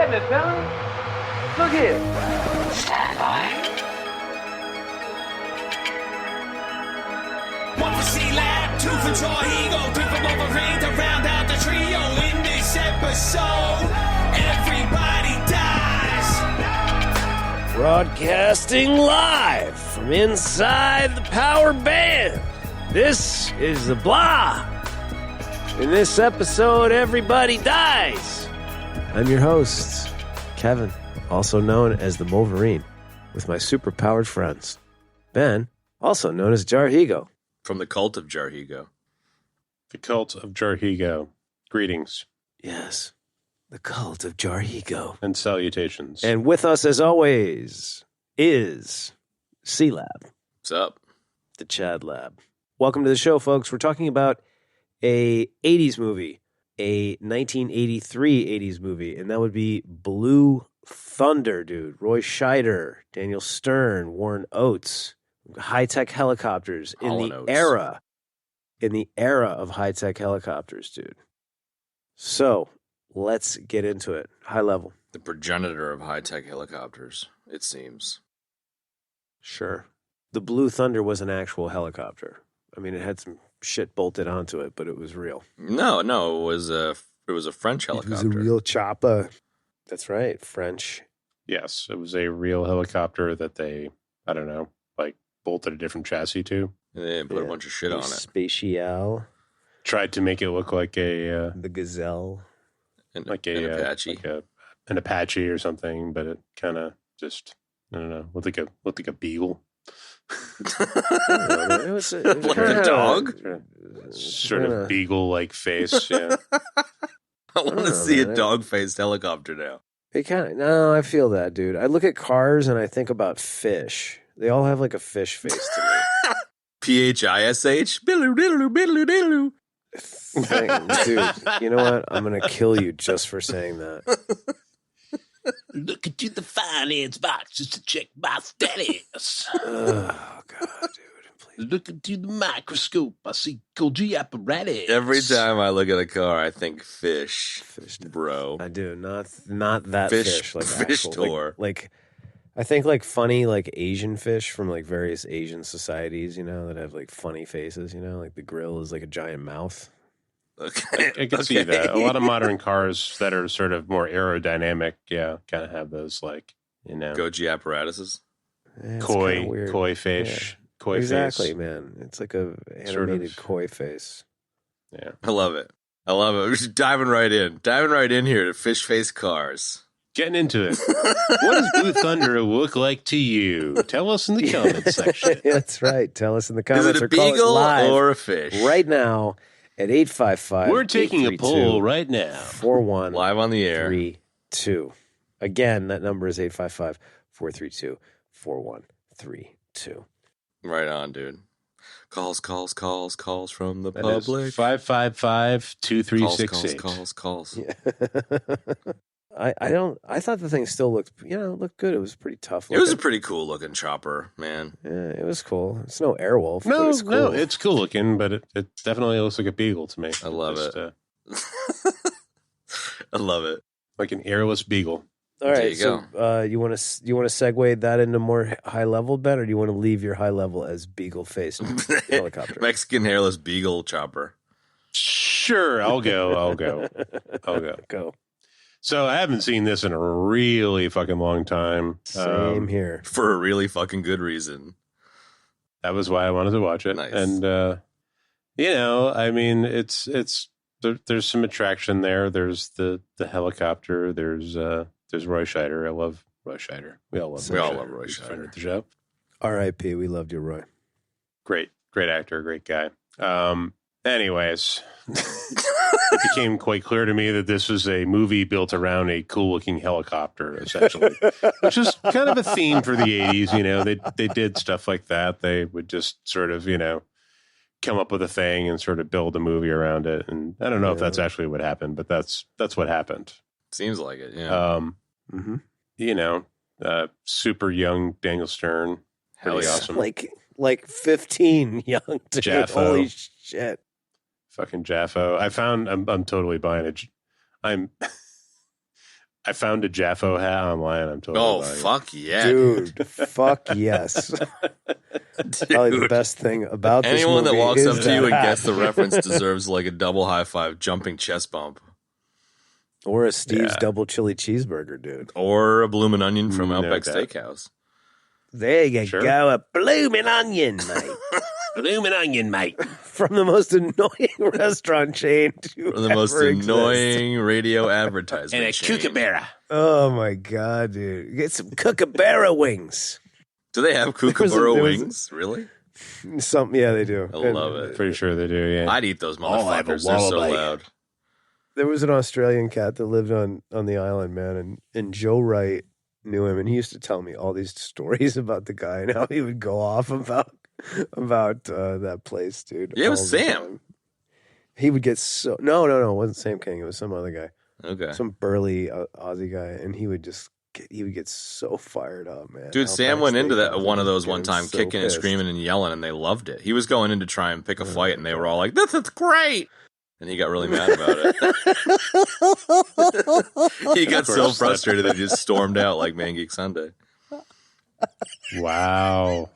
getting it, fellas. Look here. Stand by. One for C-Lab, two for Troy Eagle, three for Wolverine to round out the trio. In this episode, everybody dies. Broadcasting live from inside the power band. This is the blah. In this episode, everybody dies. I'm your host, Kevin, also known as the Wolverine, with my super-powered friends. Ben, also known as Jarhigo. From the cult of Jarhigo. The cult of Jarhigo. Greetings. Yes, the cult of Jarhigo. And salutations. And with us, as always, is C-Lab. What's up? The Chad Lab. Welcome to the show, folks. We're talking about a 80s movie, a 1983 80s movie, and that would be Blue Thunder, dude. Roy Scheider, Daniel Stern, Warren Oates, high-tech helicopters in the era of high-tech helicopters, dude. So, let's get into it. High level. The progenitor of high-tech helicopters, it seems. Sure. The Blue Thunder was an actual helicopter. I mean, it had some shit bolted onto it, but it was real. No, it was a French helicopter. It was a real chopper. That's right, French. Yes, it was a real helicopter that they, I don't know, like bolted a different chassis to. And they put a bunch of shit on it. Spatial. Tried to make it look like a... the Gazelle. An Apache. An Apache or something, but it kind of just, I don't know, looked like a beagle. It was like a dog? Sort of beagle-like face, yeah. I want to see a dog-faced helicopter now. No, I feel that, dude. I look at cars and I think about Phish. They all have like a fish face to me. Phish? Biddle diddle biddle diddle. Dude, you know what? I'm going to kill you just for saying that. Look into the finance box just to check my status. Oh, God, dude. Please. Look into the microscope. I see Golgi apparatus. Every time I look at a car, I think Phish, bro. I do. Not that Phish, fish. Like Phish actual, tour. Like I think like funny like Asian fish from like various Asian societies, you know, that have like funny faces, you know, like the grill is like a giant mouth. Okay. I can see that. A lot of modern cars that are sort of more aerodynamic, yeah, kind of have those like, you know. Goji apparatuses? Koi fish. Yeah. Koi exactly, face. Man. It's like a animated Sort of. koi face. Yeah. I love it. We're just diving right in here to fish face cars. Getting into it. What does Blue Thunder look like to you? Tell us in the comments section. That's right. Tell us in the comments. Is it a or call us beagle live or a fish? right now at 855. We're taking a poll right now. 41 Live on the air. 32. Again, that number is 855-432-4132. Right on, dude. Calls from the That is public. 555-2368. Calls. Yeah. I thought the thing still looked good. It was pretty tough. It was a pretty cool looking chopper, man. Yeah, it was cool. It's no Airwolf. No, but it's cool. no, it's cool looking, but it definitely looks like a beagle to me. I love it. I love it. Like an airless beagle. All There right, you so you want to segue that into more high level, Ben, or do you want to leave your high level as beagle faced helicopter? Mexican hairless beagle chopper. Sure, I'll go. Go. So I haven't seen this in a really fucking long time. Same here. For a really fucking good reason. That was why I wanted to watch it. Nice. And, I mean, there's some attraction there. There's the helicopter. There's Roy Scheider. I love Roy Scheider. We all love Roy Scheider. Friend of the show. R.I.P. We loved you, Roy. Great actor, great guy. Anyways, it became quite clear to me that this was a movie built around a cool-looking helicopter, essentially, which is kind of a theme for the 80s. You know, they did stuff like that. They would just sort of, come up with a thing and sort of build a movie around it. And I don't know if that's actually what happened, but that's what happened. Seems like it, yeah. Super young Daniel Stern. Pretty awesome. Like 15 young dude. Jaffo. Holy shit. Fucking Jaffo. I'm totally buying it. I found a Jaffo hat online. I'm totally Oh, buying it. fuck yeah. Dude, fuck yes. Probably the best thing about this Anyone that movie walks is up to you and that gets the hat. reference deserves like a double high five, jumping chest bump. Or a Steve's Yeah. double chili cheeseburger, dude. Or a bloomin' onion from No Outback doubt. Steakhouse. There you Sure. go, a bloomin' onion, mate. Bloomin' onion, mate. From the most annoying restaurant chain to One of the most ever exist. annoying radio advertisements. And a kookaburra. Oh my god, dude! Get some kookaburra wings. Do they have was kookaburra a- wings? Really? Yeah, they do. I love it. Pretty sure they do, yeah. I'd eat those Oh, I have a motherfuckers. They're so wallaby. loud. There was an Australian cat that lived on the island, man, and Joe Wright knew him, and he used to tell me all these stories about the guy and how he would go off about that place, dude. Yeah, it was all the Sam. time. He would get so no, it wasn't Sam King. It was some other guy, Okay. some burly Aussie guy, and he would get so fired up, man. Dude, Sam went into that Steakhouse, one of and those get one him time, so kicking and pissed. screaming and yelling, and they loved it. He was going in to try and pick a fight, and they were all like, "This is great," and he got really mad about it. He got so frustrated that he just stormed out like Man Geek Sunday. Wow.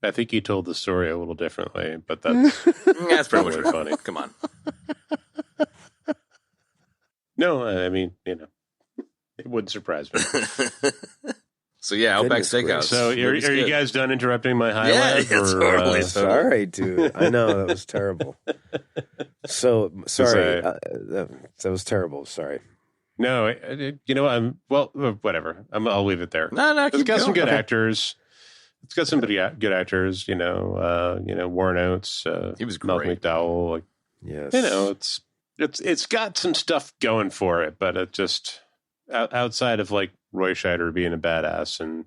I think you told the story a little differently, but that's That's pretty much Totally funny. Come on. no. I mean, it wouldn't surprise me. So yeah, Outback Goodness Steakhouse. gracious. So, are Movie's you good. guys done interrupting my Yeah, highlight? yeah, totally. Sorry, dude. I know that was terrible. So sorry, that was terrible. Sorry. No, whatever. I'll leave it there. No, It's keep got some going. good actors. It's got some good actors. Warren Oates. He was Malcolm great. McDowell. Like, Yes. it's got some stuff going for it, but it just outside of like Roy Scheider being a badass and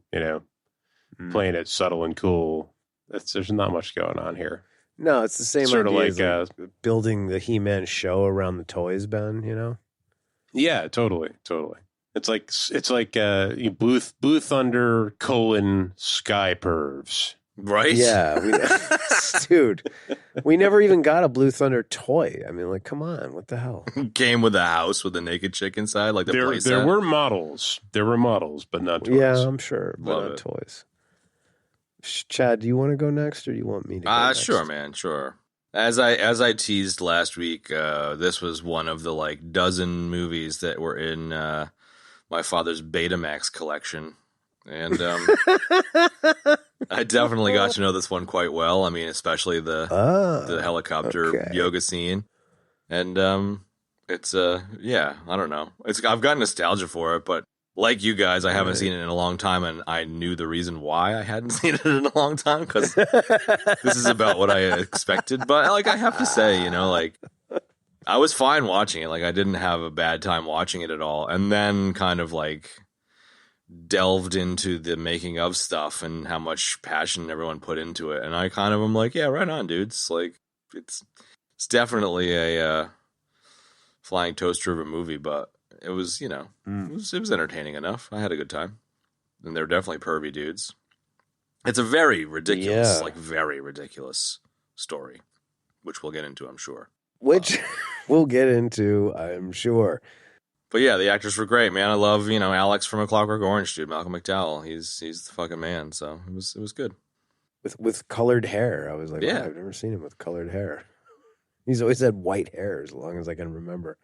playing it subtle and cool. There's not much going on here. No, it's the same Sort of idea like, as building the He-Man show around the toys, Ben. Yeah, totally. It's like Blue Thunder : Sky Pervs. Right? Yeah, dude. We never even got a Blue Thunder toy. I mean, like, come on, what the hell? Came with a house with a naked chick inside, like the There playset. were models. There were models, but not toys. Yeah, I'm sure, but Love not it. toys. Chad, do you want to go next, or do you want me to? Go next? Sure, man, sure. As I teased last week, this was one of the like dozen movies that were in my father's Betamax collection, and I definitely got to know this one quite well. I mean, especially the helicopter yoga scene, and it's I don't know. I've got nostalgia for it, but like you guys, I haven't seen it in a long time, and I knew the reason why I hadn't seen it in a long time because this is about what I expected. But like I have to say, like I was fine watching it. Like I didn't have a bad time watching it at all, and then kind of like delved into the making of stuff and how much passion everyone put into it, and I kind of am like, yeah, right on, dudes. Like it's definitely a flying toaster of a movie, but it was, it was entertaining enough. I had a good time, and they're definitely pervy dudes. It's a very ridiculous, very ridiculous story, which we'll get into, I'm sure. Which we'll get into, I'm sure. But yeah, the actors were great, man. I love, Alex from A Clockwork Orange, dude. Malcolm McDowell, he's the fucking man. So it was good. With colored hair, I was like, Yeah. wow, I've never seen him with colored hair. He's always had white hair as long as I can remember.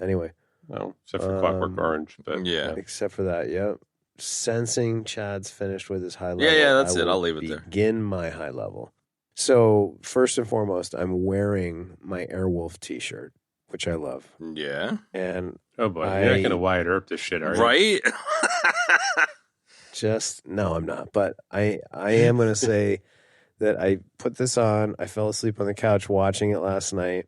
Anyway. Well, except for Clockwork Orange. But, Yeah. Except for that, yep. Sensing Chad's finished with his high level. Yeah, that's it. will I'll leave it there. Begin my high level. So, first and foremost, I'm wearing my Airwolf t-shirt, which I love. Yeah. And oh boy, you're not going to Wyatt Earp this shit, are you? Right? no, I'm not. But I am going to say that I put this on. I fell asleep on the couch watching it last night.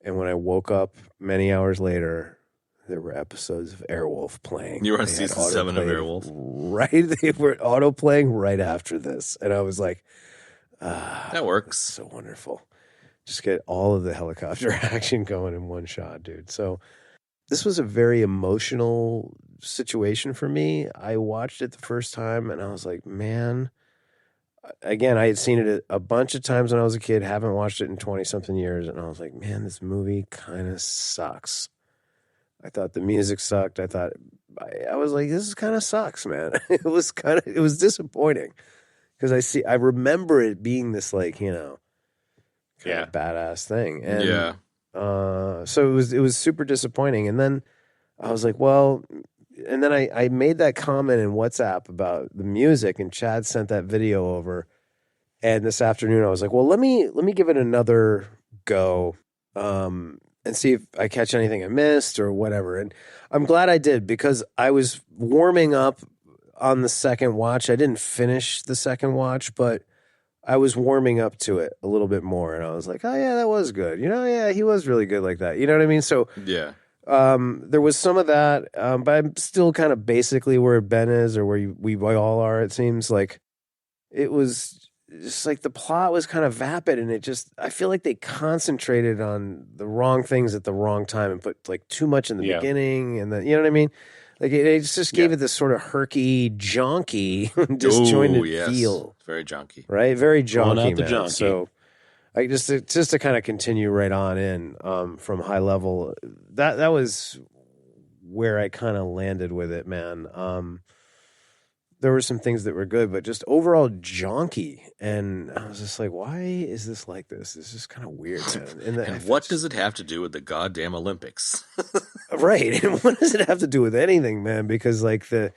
And when I woke up many hours later, there were episodes of Airwolf playing. You were on They had season 7 of autoplay Airwolf. Right. They were auto playing right after this. And I was like, That works. so wonderful. Just get all of the helicopter action going in one shot, dude. So this was a very emotional situation for me. I watched it the first time and I was like, man, again, I had seen it a bunch of times when I was a kid, haven't watched it in 20 something years. And I was like, man, this movie kind of sucks. I thought the music sucked. I was like, this kind of sucks, man. It was disappointing because I remember it being this like, kind of badass thing. And so it was super disappointing. And then I was like, well, and then I made that comment in WhatsApp about the music, and Chad sent that video over. And this afternoon I was like, well, let me give it another go. And see if I catch anything I missed or whatever. And I'm glad I did, because I was warming up on the second watch. I didn't finish the second watch, but I was warming up to it a little bit more. And I was like, oh, yeah, that was good. Yeah, he was really good like that. You know what I mean? So yeah, there was some of that, but I'm still kind of basically where Ben is, or where we all are, it seems. Like, it was just like the plot was kind of vapid, and I feel like they concentrated on the wrong things at the wrong time and put like too much in the beginning, and then, you know what I mean? Like it just gave it this sort of herky, jonky, disjointed feel. Very jonky, right? Very jonky, the man. jonky. So I just to kind of continue right on in from high level, that was where I kind of landed with it, man. There were some things that were good, but just overall jonky. And I was just like, why is this like this? It's just kind of weird, man. And what does it have to do with the goddamn Olympics? Right. And what does it have to do with anything, man? Because like the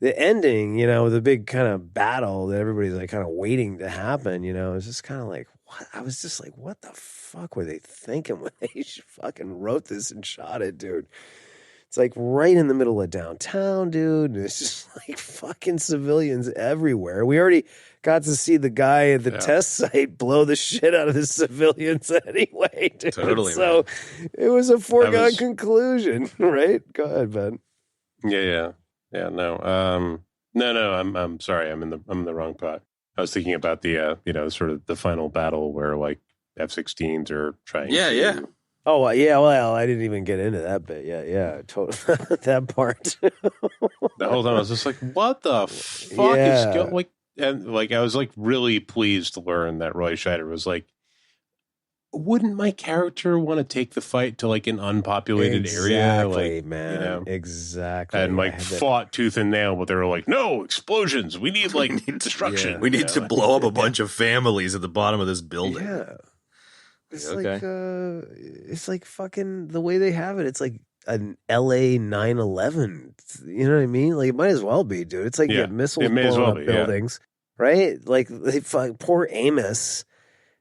ending, the big kind of battle that everybody's like kind of waiting to happen, it's just kind of like, what? I was just like, what the fuck were they thinking when they fucking wrote this and shot it, dude? It's like right in the middle of downtown, dude. It's just like fucking civilians everywhere. We already got to see the guy at the test site blow the shit out of the civilians anyway, dude. Totally, so it was a foregone conclusion, right? Go ahead, Ben. Yeah. No. I'm sorry. I'm in the wrong pot. I was thinking about the sort of the final battle where like F-16s are trying. Yeah. Oh, yeah, well, I didn't even get into that bit. Yeah, totally. That part. The whole time I was just like, what the fuck is going, like, and like, I was like really pleased to learn that Roy Scheider was like, wouldn't my character want to take the fight to like an unpopulated area? Like, man. Exactly. And like fought tooth and nail, but they were like, no, explosions. We need like destruction. Yeah. We need to blow up a bunch of families at the bottom of this building. Yeah. It's like fucking the way they have it. It's like an LA 9/11. You know what I mean? Like it might as well be, dude. It's like missiles blowing up buildings, right? Like they poor Amos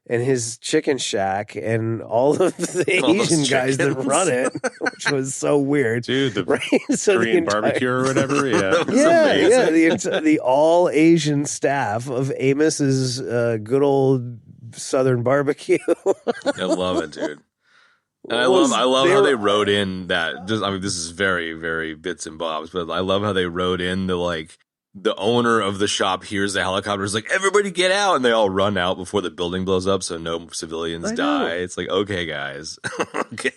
and his chicken shack and all of the Asian guys that run it, which was so weird, dude. The right? So Korean barbecue or whatever, the all Asian staff of Amos's good old Southern barbecue. I love it, dude. And I love how they wrote in that. This is very, very bits and bobs, but I love how they wrote in the owner of the shop hears the helicopter, is like, everybody get out, and they all run out before the building blows up, so no civilians die. It's like, okay, guys, okay.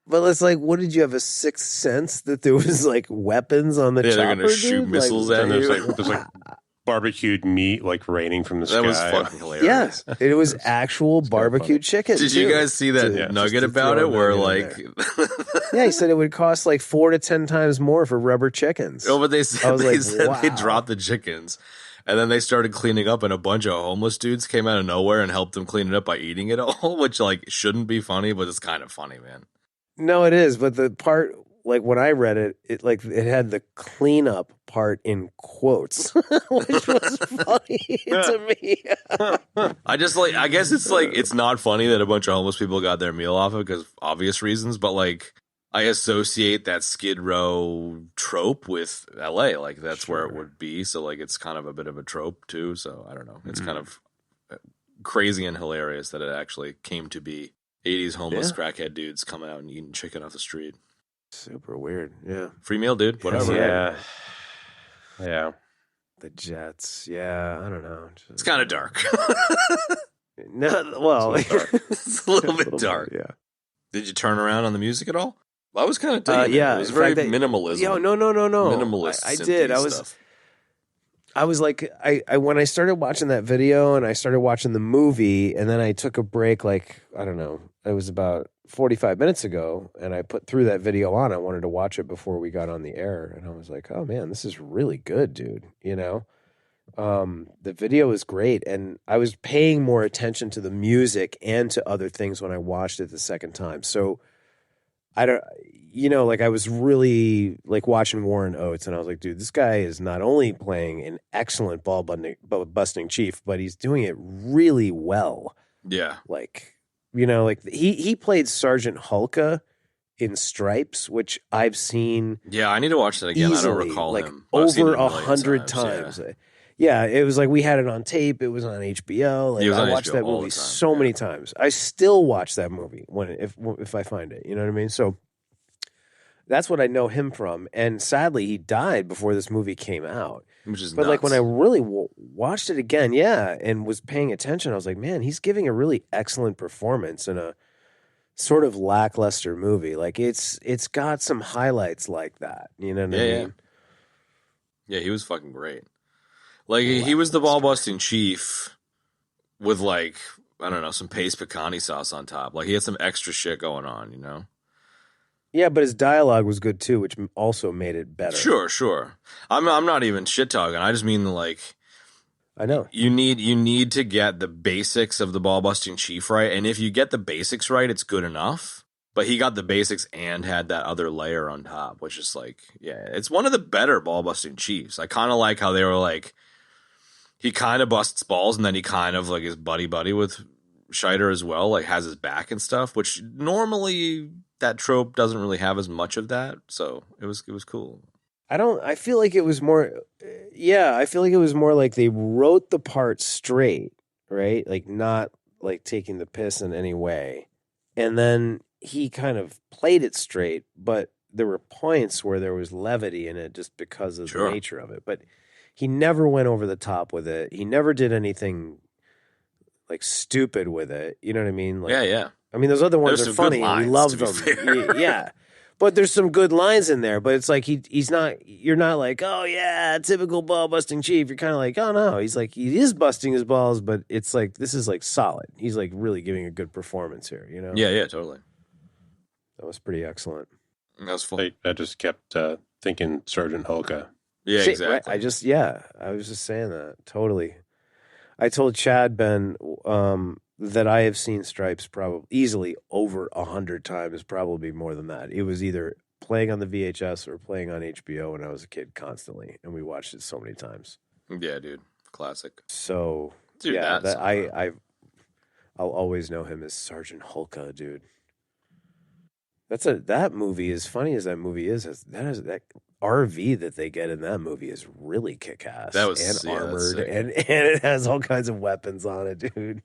But it's like, what did you have, a sixth sense that there was like weapons on the chopper? They're gonna shoot missiles at you. There's like barbecued meat like raining from the sky. That was fucking hilarious. Yeah, it was actual barbecued chicken. Did you guys see that nugget about it where like yeah, he said it would cost like 4 to 10 times more for rubber chickens. Oh, but they said they dropped the chickens, and then they started cleaning up, and a bunch of homeless dudes came out of nowhere and helped them clean it up by eating it all, which like shouldn't be funny, but it's kind of funny, man. No, it is, but the part, like when I read it, it had the cleanup part in quotes, which was funny to me. I guess it's like, it's not funny that a bunch of homeless people got their meal off of because of obvious reasons, but like I associate that Skid Row trope with LA. Like that's where it would be. So like it's kind of a bit of a trope too. So I don't know. It's kind of crazy and hilarious that it actually came to be 80s homeless crackhead dudes coming out and eating chicken off the street. Super weird. Yeah. Free meal, dude. Whatever. Yeah. The Jets. Yeah. I don't know. It's kind of dark. No, well, it's a little bit dark. Yeah. Did you turn around on the music at all? I was kind of digging it. Yeah. It was very minimalism. No. Minimalist. I did. I was like, I when I started watching that video and I started watching the movie, and then I took a break, like, I don't know, it was about 45 minutes ago, and I put through that video on. I wanted to watch it before we got on the air, and I was like, oh man, this is really good, dude. You know, the video is great, and I was paying more attention to the music and to other things when I watched it the second time. So I don't, you know, like I was really like watching Warren Oates, and I was like, dude, this guy is not only playing an excellent ball busting chief, but he's doing it really well. Yeah. Like, you know, like he played Sergeant Hulka in Stripes, which I've seen. Yeah, I need to watch that again. Easily, I don't recall like him. over 100 times. Yeah, it was like we had it on tape. It was on HBO. Like I watched that movie so many times. I still watch that movie if I find it. You know what I mean? So that's what I know him from. And sadly, he died before this movie came out. Which is but nuts. like when I really watched it again, yeah, and was paying attention, I was like, man, he's giving a really excellent performance in a sort of lackluster movie. Like it's got some highlights like that. You know what I mean? Yeah, he was fucking great. Like, he was the ball-busting chief with, like, I don't know, some paste pecani sauce on top. Like, he had some extra shit going on, you know? Yeah, but his dialogue was good, too, which also made it better. Sure. I'm not even shit-talking. I just mean, like... I know. You need to get the basics of the ball-busting chief right, and if you get the basics right, it's good enough. But he got the basics and had that other layer on top, which is, like, yeah, it's one of the better ball-busting chiefs. I kind of like how they were, like... He kind of busts balls, and then he kind of like is buddy with Shcneider as well, like has his back and stuff. Which normally that trope doesn't really have as much of that, so it was cool. I feel like it was more. Yeah, I feel like it was more like they wrote the part straight, right? Like not like taking the piss in any way, and then he kind of played it straight, but there were points where there was levity in it just because of the nature of it, but. He never went over the top with it. He never did anything like stupid with it. You know what I mean? Like, yeah. I mean, those other ones are funny. We love them. Yeah. But there's some good lines in there. But it's like he's not. You're not like, oh yeah, typical ball busting chief. You're kind of like, oh no. He's like he is busting his balls, but it's like this is like solid. He's like really giving a good performance here. You know? Yeah, totally. That was pretty excellent. That was fun. I just kept thinking Sergeant Hulka. Yeah, exactly. Right? I was just saying that. Totally. I told Chad Ben that I have seen Stripes probably easily over 100 times, probably more than that. It was either playing on the VHS or playing on HBO when I was a kid constantly, and we watched it so many times. Yeah, dude. Classic. So, dude, yeah, I'll always know him as Sergeant Hulka, dude. That movie, as funny as that movie is, that RV that they get in that movie is really kick-ass and armored, and it has all kinds of weapons on it, dude.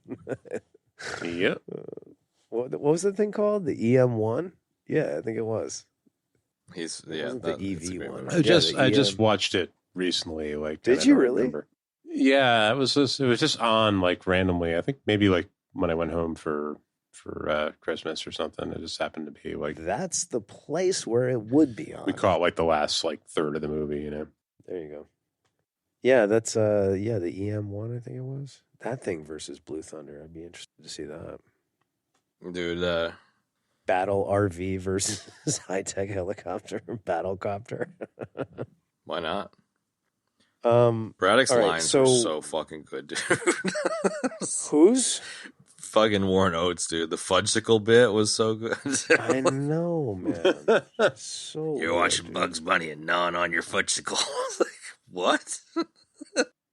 Yep. What was the thing called? The EM1? Yeah, I think it was. The EV one. I just watched it recently. Like, did you really? Remember. Yeah, it was just on like randomly. I think maybe like when I went home for Christmas or something. It just happened to be like that's the place where it would be on. We caught like the last like third of the movie, you know. There you go. Yeah, that's the EM1, I think it was. That thing versus Blue Thunder. I'd be interested to see that. Dude, Battle RV versus high-tech helicopter, battlecopter. Why not? Braddock's lines were so fucking good, dude. Whose? Fucking Warren Oates, dude. The fudgesicle bit was so good. I know, man. So you're watching Bugs Bunny and gnawing on your fudgesicle. Like, what?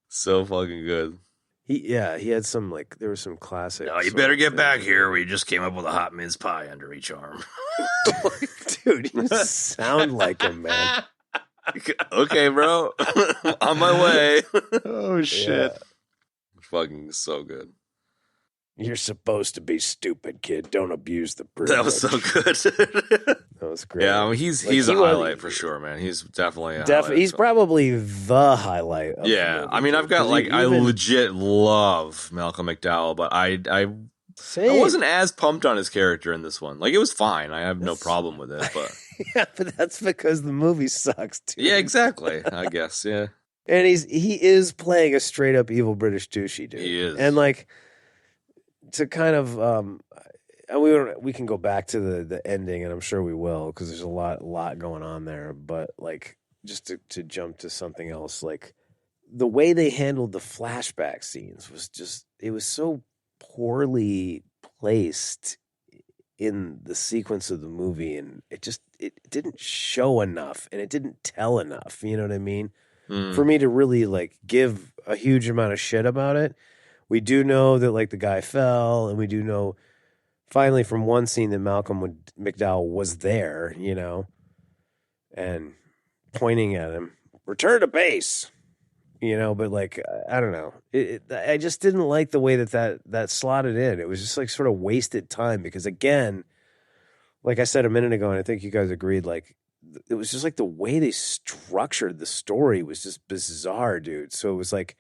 So fucking good. He had some like there was some classic. No, you better get back here. We just came up with a hot mince pie under each arm. Dude, you sound like him, man. Okay, bro. On my way. Oh shit. Yeah. Fucking so good. You're supposed to be stupid, kid. Don't abuse the privilege. That was so good. That was great. Yeah, I mean, he's a highlight for sure, man. He's definitely a highlight. He's probably the highlight. Of the movie, I mean, I've got like I legit love Malcolm McDowell, but I wasn't as pumped on his character in this one. Like, it was fine. I have no problem with it, but yeah, but that's because the movie sucks too. Yeah, exactly. I guess. Yeah. And he is playing a straight up evil British douchey dude. He is. And like to kind of we can go back to the ending, and I'm sure we will, because there's a lot going on there. But like just to jump to something else, like the way they handled the flashback scenes was just, it was so poorly placed in the sequence of the movie, and it didn't show enough, and it didn't tell enough. You know what I mean? For me to really like give a huge amount of shit about it. We do know that like the guy fell, and we do know finally from one scene that Malcolm McDowell was there, you know, and pointing at him, return to base, you know. But like, I don't know, I just didn't like the way that slotted in. It was just like sort of wasted time, because again, like I said a minute ago, and I think you guys agreed, like it was just like the way they structured the story was just bizarre, dude. So it was like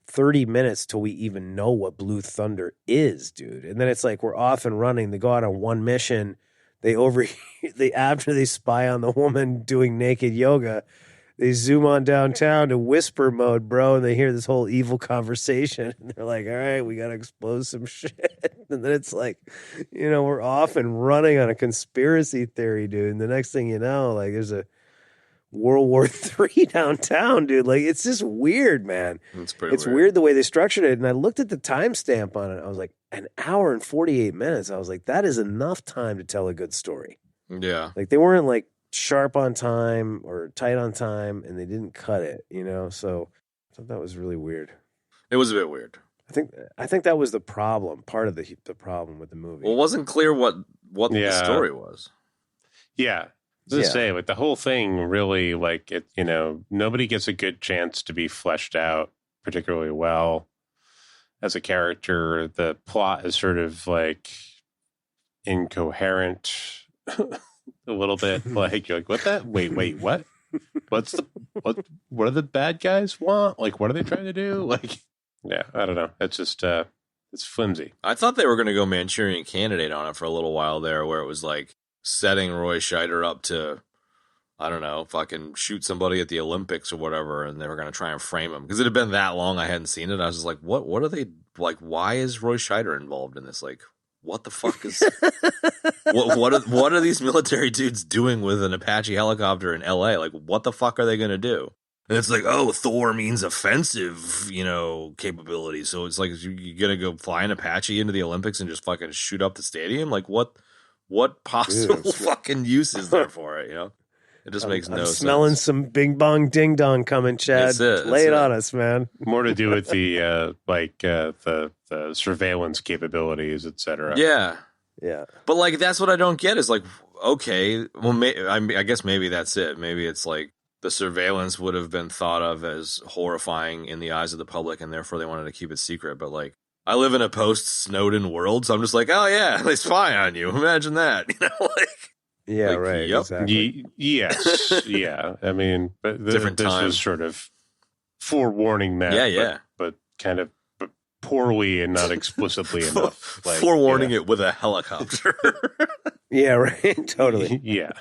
30 minutes till we even know what Blue Thunder is, dude. And then it's like we're off and running. They go out on one mission. After they spy on the woman doing naked yoga, they zoom on downtown to whisper mode, bro, and they hear this whole evil conversation. And they're like, all right, we got to expose some shit. And then it's like, you know, we're off and running on a conspiracy theory, dude. And the next thing you know, like there's a World War III downtown, dude. Like, it's just weird, man. It's weird the way they structured it. And I looked at the timestamp on it. I was like, an hour and 48 minutes. I was like, that is enough time to tell a good story. Yeah. Like, they weren't like sharp on time or tight on time, and they didn't cut it, you know? So I thought that was really weird. It was a bit weird. I think that was the problem, part of the problem with the movie. Well, it wasn't clear what the story was. Yeah. Say, like the whole thing really, like it, you know, nobody gets a good chance to be fleshed out particularly well as a character. The plot is sort of like incoherent a little bit. Like you're like, wait, what? What do the bad guys want? Like, what are they trying to do? Like, yeah, I don't know. It's just it's flimsy. I thought they were going to go Manchurian Candidate on it for a little while there, where it was like setting Roy Scheider up to, I don't know, fucking shoot somebody at the Olympics or whatever, and they were going to try and frame him. Because it had been that long I hadn't seen it. I was just like, what are they, like, why is Roy Scheider involved in this? Like, what the fuck is, what are these military dudes doing with an Apache helicopter in LA? Like, what the fuck are they going to do? And it's like, oh, Thor means offensive, you know, capability. So it's like, you're going to go fly an Apache into the Olympics and just fucking shoot up the stadium? Like, what possible fucking use is there for it, you know? It just makes no sense. Smelling some bing bong ding dong coming, Chad. Lay it on us, man. More to do with the the surveillance capabilities, etc. Yeah. But like, that's what I don't get is like, okay, well, I guess maybe that's it. Maybe it's like the surveillance would have been thought of as horrifying in the eyes of the public, and therefore they wanted to keep it secret. But like, I live in a post-Snowden world, so I'm just like, oh yeah, they spy on you. Imagine that, you know, like. Yeah, like, right. Yep. Exactly. Yes. Yeah. I mean, but this was sort of forewarning that. Yeah. But kind of poorly and not explicitly enough. Like, forewarning it with a helicopter. Yeah, right. Totally. Yeah.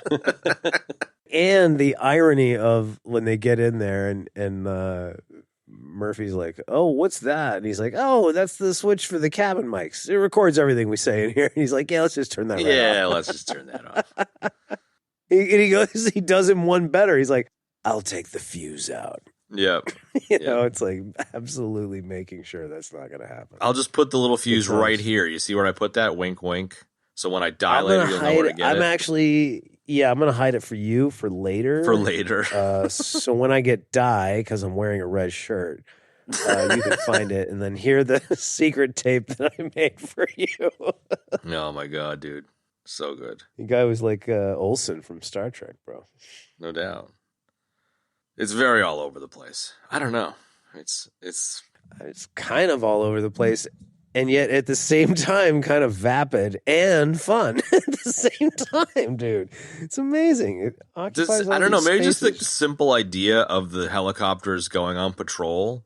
And the irony of when they get in there and Murphy's like, oh, what's that? And he's like, oh, that's the switch for the cabin mics. It records everything we say in here. And he's like, yeah, let's just turn that off. Yeah, let's just turn that off. He does him one better. He's like, I'll take the fuse out. Yep. You know, it's like absolutely making sure that's not going to happen. I'll just put the little fuse right here. You see where I put that? Wink, wink. So when I die later, you'll know where to get it. I'm going to hide it for you for later. So when I get die, because I'm wearing a red shirt, you can find it and then hear the secret tape that I made for you. Oh my God, dude. So good. The guy was like Olsen from Star Trek, bro. No doubt. It's very all over the place. I don't know. It's kind of all over the place. And yet, at the same time, kind of vapid and fun at the same time, dude. It's amazing. It occupies all I don't know. these Maybe spaces. just the simple idea of the helicopters going on patrol,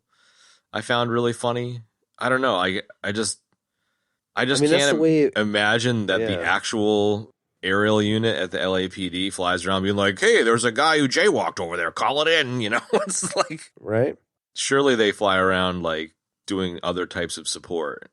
I found really funny. I don't know. I just can't imagine that the actual aerial unit at the LAPD flies around being like, "Hey, there's a guy who jaywalked over there. Call it in." You know, it's like right. surely they fly around like doing other types of support.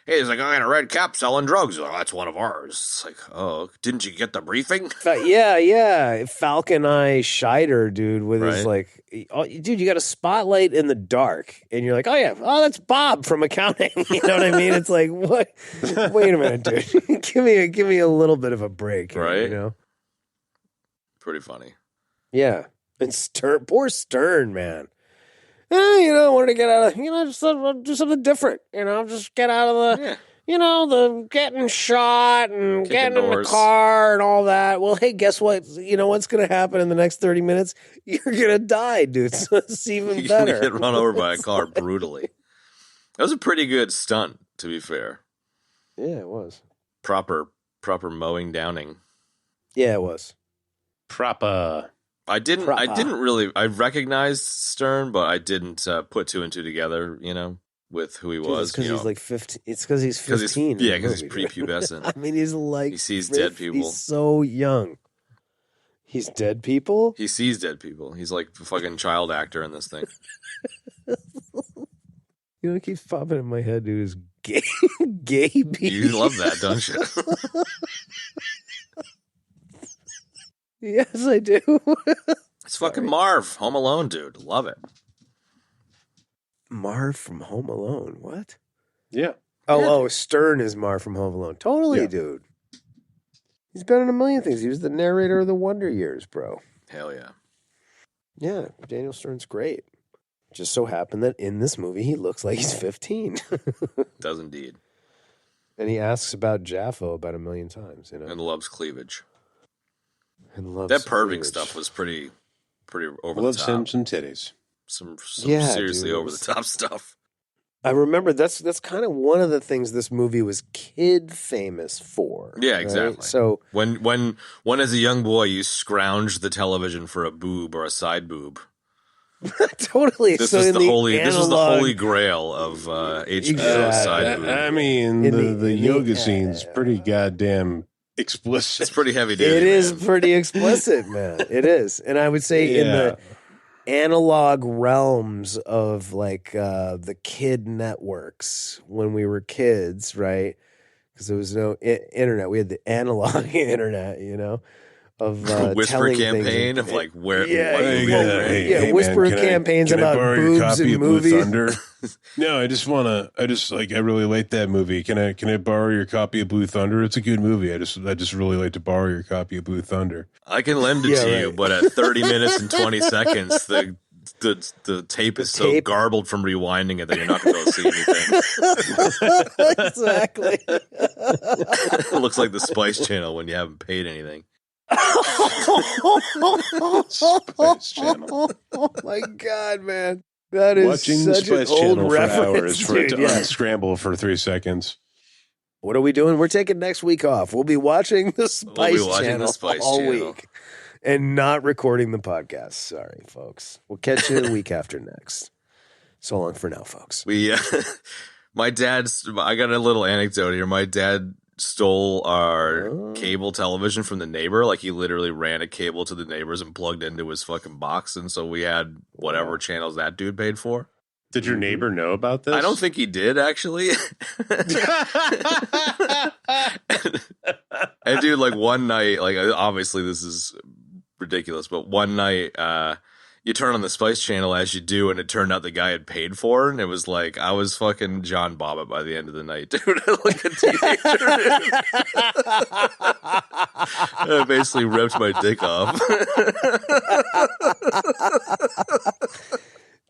Hey, there's a guy in a red cap selling drugs. Oh, that's one of ours. It's like, oh, didn't you get the briefing? Yeah. Falcon Eye Shcneider, dude, with his Right. oh, dude, you got a spotlight in the dark, and you're like, oh yeah, oh that's Bob from accounting. You know what I mean? It's like, what? Wait a minute, dude. give me a little bit of a break, here, Right? You know? Pretty funny. Yeah, and Stern, poor Stern, man. I wanted to get out of, just do something different. Just get out of the, the getting shot and Kicking getting in the doors. car and all that. Well, hey, guess what? You know what's going to happen in the next 30 minutes? You're going to die, dude. So it's even You're better. gonna get run over by a car brutally. That was a pretty good stunt, to be fair. Yeah, it was. Proper mowing downing. Yeah, it was. Proper. I recognized Stern, but I didn't put two and two together, with who he was. It's because he's like 15. It's because he's 15. Because he's prepubescent. I mean, he's like, he sees dead people. He's so young. He's dead people? He sees dead people. He's like a fucking child actor in this thing. It keeps popping in my head, dude, is gay people. You love that, don't you? Yes, I do. It's fucking Marv, Home Alone, dude. Love it. Marv from Home Alone. What? Yeah. Oh, Stern is Marv from Home Alone. Totally, Yeah. dude. He's been in a million things. He was the narrator of The Wonder Years, bro. Hell yeah. Yeah, Daniel Stern's great. Just so happened that in this movie, he looks like he's 15. Does indeed. And he asks about Jaffo about a million times, And loves cleavage. And loves That perving cleavage. stuff was pretty over Loves the top. him some titties. Some Yeah, seriously dude, it over the was- top stuff. I remember that's kind of one of the things this movie was kid famous for. Yeah, right? exactly. So When as a young boy you scrounged the television for a boob or a side boob. totally. This so was in the the holy analog, holy grail of HBO Exactly. side boob. I mean, In the the- yoga scene's pretty goddamn explicit. It's pretty heavy duty. it is man. pretty explicit, man. It is. And I would say in the analog realms of like the kid networks when we were kids, right? Because there was no internet. We had the analog internet, of whisper telling campaign things. of like where Yeah, what hey, movie yeah, to rent. yeah, whisper campaigns about boobs copy and of Blue movies. Thunder? No, I really like that movie. Can I borrow your copy of Blue Thunder? It's a good movie. I just really like to borrow your copy of Blue Thunder. I can lend it Yeah, to right. you, but at 30 minutes and 20 seconds, the tape is so tape. garbled from rewinding it that you're not going to see anything. Exactly. It looks like the Spice Channel when you haven't paid anything. Spice Channel. Oh my god, man. That is Watching the such Spice an old Channel for reference, hours for it dude, to yeah. unscramble for 3 seconds. What are we doing? We're taking next week off. We'll be watching the Spice watching Channel the Spice all Channel. week and not recording the podcast. Sorry, folks. We'll catch you the week after next. So long for now, folks. We, I got a little anecdote here. My dad stole our cable television from the neighbor. Like he literally ran a cable to the neighbors and plugged into his fucking box. And so we had whatever channels that dude paid for. Did your neighbor know about this? I don't think he did actually. And dude, like one night, like obviously this is ridiculous, but one night, you turn on the Spice Channel as you do, and it turned out the guy had paid for it, and it was like I was fucking John Bobbitt by the end of the night, dude. Like a teenager. I basically ripped my dick off.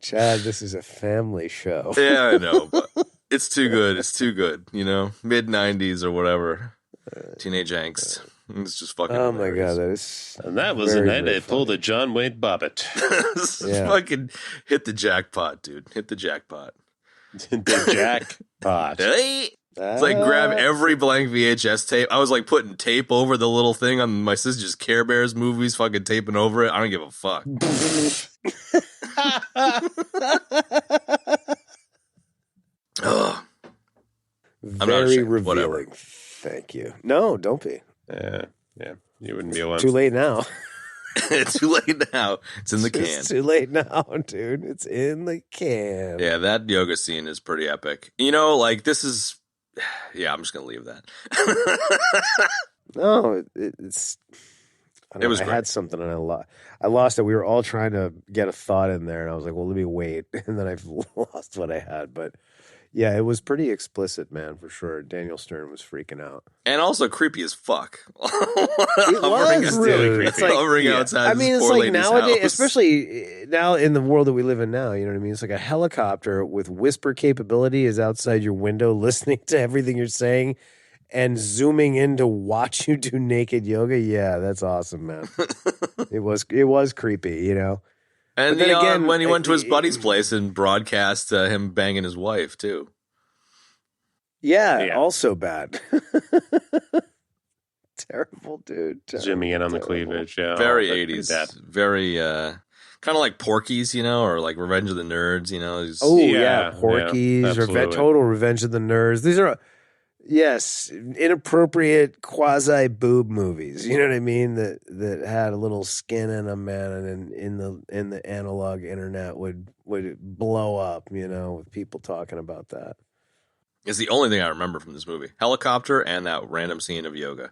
Chad, this is a family show. Yeah, I know, but it's too good. It's too good, mid-90s or whatever. Teenage angst. It's just fucking Oh my hilarious. god, that is And that was very, the night very I pulled a John Wayne Bobbitt. Yeah. Fucking hit the jackpot, dude. Hit the jackpot. The jackpot. Hey! It's like grab every blank VHS tape. I was like putting tape over the little thing on my sister's Care Bears movies, fucking taping over it. I don't give a fuck. Ugh. not very ashamed. revealing. Whatever. Thank you. No, don't be. Yeah. You wouldn't be allowed. Too late now. Too late now. It's in the can. It's too late now, dude. It's in the can. Yeah, that yoga scene is pretty epic. You know, like this is. Yeah, I'm just gonna leave that. No, it's. It was I great. had something and I lost it. We were all trying to get a thought in there, and I was like, "Well, let me wait," and then I've lost what I had. But yeah, it was pretty explicit, man, for sure. Daniel Stern was freaking out, And also creepy as fuck. It was, dude. It's like, hovering outside. I mean, this it's poor like lady's nowadays, house. especially now in the world that we live in now. You know what I mean? It's like a helicopter with whisper capability is outside your window, listening to everything you're saying, and zooming in to watch you do naked yoga. Yeah, that's awesome, man. It was creepy, you know. And But then again, when he went to his buddy's place and broadcast him banging his wife too. Yeah, also bad. Terrible, dude. Zooming in on the cleavage. Yeah, Very that's pretty 80s. bad. Very kind of like Porky's, you know, or like Revenge of the Nerds, you know. Oh yeah, Yeah, Porky's, absolutely. total Revenge of the Nerds. These are inappropriate quasi boob movies. You know what I mean? That had a little skin in them, man, and in the analog internet would blow up. You know, with people talking about that. It's the only thing I remember from this movie. Helicopter and that random scene of yoga.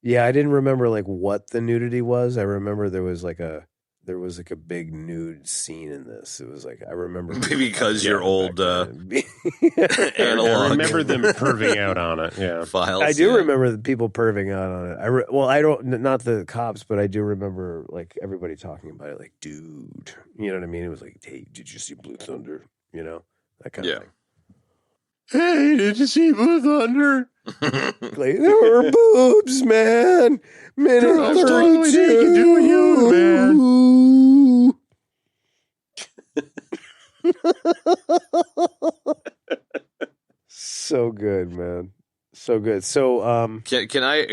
Yeah, I didn't remember like what the nudity was. I remember there was like a big nude scene in this. It was like I remember Because you're old analog. I remember them perving out on it. Yeah, Files. I do yeah. remember the people perving out on it. I don't, not the cops, but I do remember like everybody talking about it. Like, dude, you know what I mean? It was like, hey, did you see Blue Thunder? You know, that kind of thing. Hey, did you see Blue Thunder? Like, there were boobs, man. Minute I was totally 32. naked doing So good, man. So good. So, Can I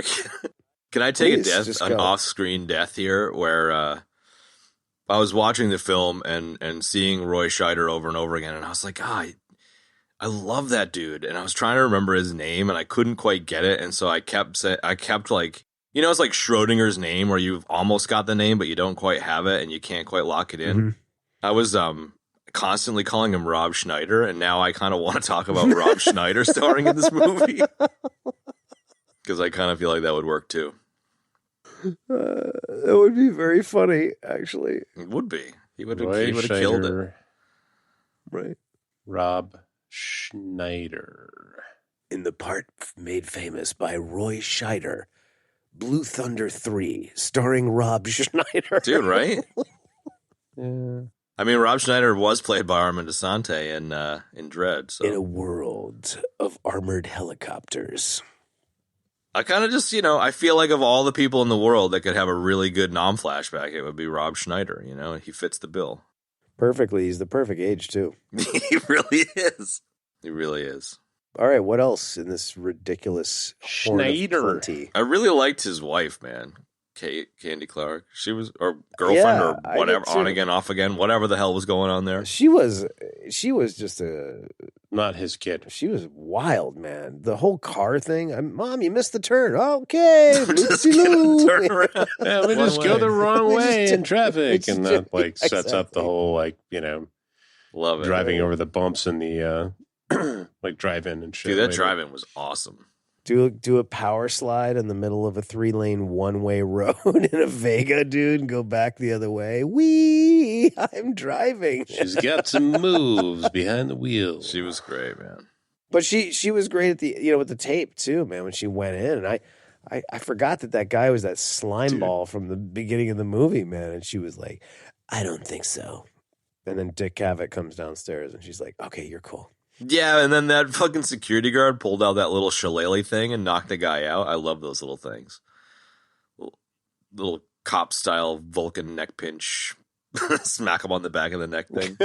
take Please, a just death, go. an off-screen death here, where I was watching the film and seeing Roy Scheider over and over again, and I was like, I love that dude, and I was trying to remember his name, and I couldn't quite get it, and so I kept like, you know, it's like Schrodinger's name, where you've almost got the name, but you don't quite have it, and you can't quite lock it in. Mm-hmm. I was constantly calling him Rob Schneider, and now I kind of want to talk about Rob Schneider starring in this movie because I kind of feel like that would work too. that would be very funny, actually. It would be. He would Roy have killed it. Scheider, Right. Rob Schneider. In the part made famous by Roy Scheider, Blue Thunder 3, starring Rob Schneider. Dude, right? Yeah. I mean, Rob Schneider was played by Armand Asante in Dread. So In a world of armored helicopters. I kind of just, you know, I feel like of all the people in the world that could have a really good non-flashback, it would be Rob Schneider. You know, he fits the bill. Perfectly. He's the perfect age, too. He really is. He really is. All right, what else in this ridiculous horn of Schneider. plenty? I really liked his wife, man. Candy Clark. She was, or girlfriend, Yeah, I or whatever, did too. on again, off again, whatever the hell was going on there. She was just Not his kid. she was wild, man. The whole car thing. Mom, you missed the turn. Okay, Just loopsie-loo. turn around. Yeah, we One just go way. the wrong We way just- in traffic, and that like Yeah, sets up the exactly. whole like, you know, Love it. driving over the bumps in the like drive-in and shit. Dude, that later. drive-in was awesome. Do a power slide in the middle of a 3-lane one-way road in a Vega, dude, and go back the other way. Wee! I'm driving. She's got some moves behind the wheel. She was great, man. But she was great at the with the tape too, man. When she went in, and I forgot that guy was that slime ball from the beginning of the movie, man. And she was like, "I don't think so." And then Dick Cavett comes downstairs, and she's like, "Okay, you're cool." Yeah, and then that fucking security guard pulled out that little shillelagh thing and knocked the guy out. I love those little things. Little cop-style Vulcan neck pinch. Smack him on the back of the neck thing.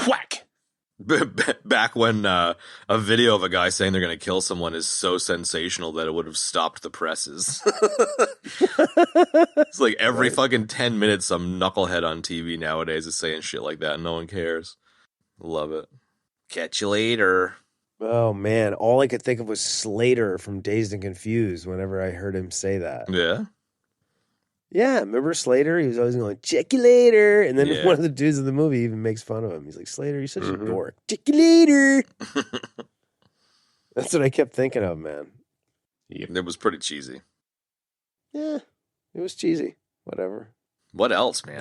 Whack! Back when a video of a guy saying they're going to kill someone is so sensational that it would have stopped the presses. It's like every fucking 10 minutes some knucklehead on TV nowadays is saying shit like that and no one cares. Love it. Catch you later. Oh man, all I could think of was Slater from Dazed and Confused. Whenever I heard him say that, Yeah. Yeah, remember Slater? He was always going, check you later. And then Yeah. one of the dudes in the movie even makes fun of him. He's like, Slater, you're such a dork. Check you later. That's what I kept thinking of, man. It was pretty cheesy. Yeah, it was cheesy. Whatever. What else, man?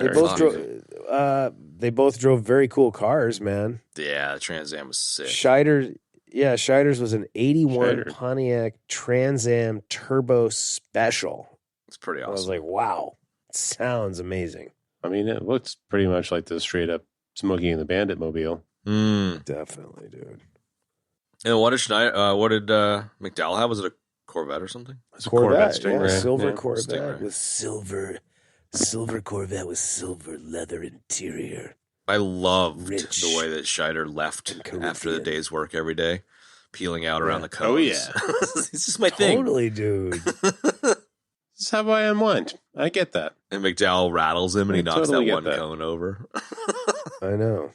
They both drove very cool cars, man. Yeah, the Trans Am was sick. Shcneider's was an 81 Shcneider. Pontiac Trans Am Turbo Special. It's pretty awesome. I was like, wow, sounds amazing. I mean, it looks pretty much like the straight up Smokey and the Bandit mobile. Definitely, dude. And what did McDowell have? Was it a Corvette or something? It's a Corvette, Stingray. silver Yeah. Corvette Stingray. with silver Corvette with silver leather interior. I loved Rich the way that Shcneider left and after the Caribbean. day's work every day, peeling out around the cones. Oh, yeah. It's just my thing. Totally, dude. This is how I unwind. I get that. And McDowell rattles him and he I knocks totally that get one that. cone over. I know.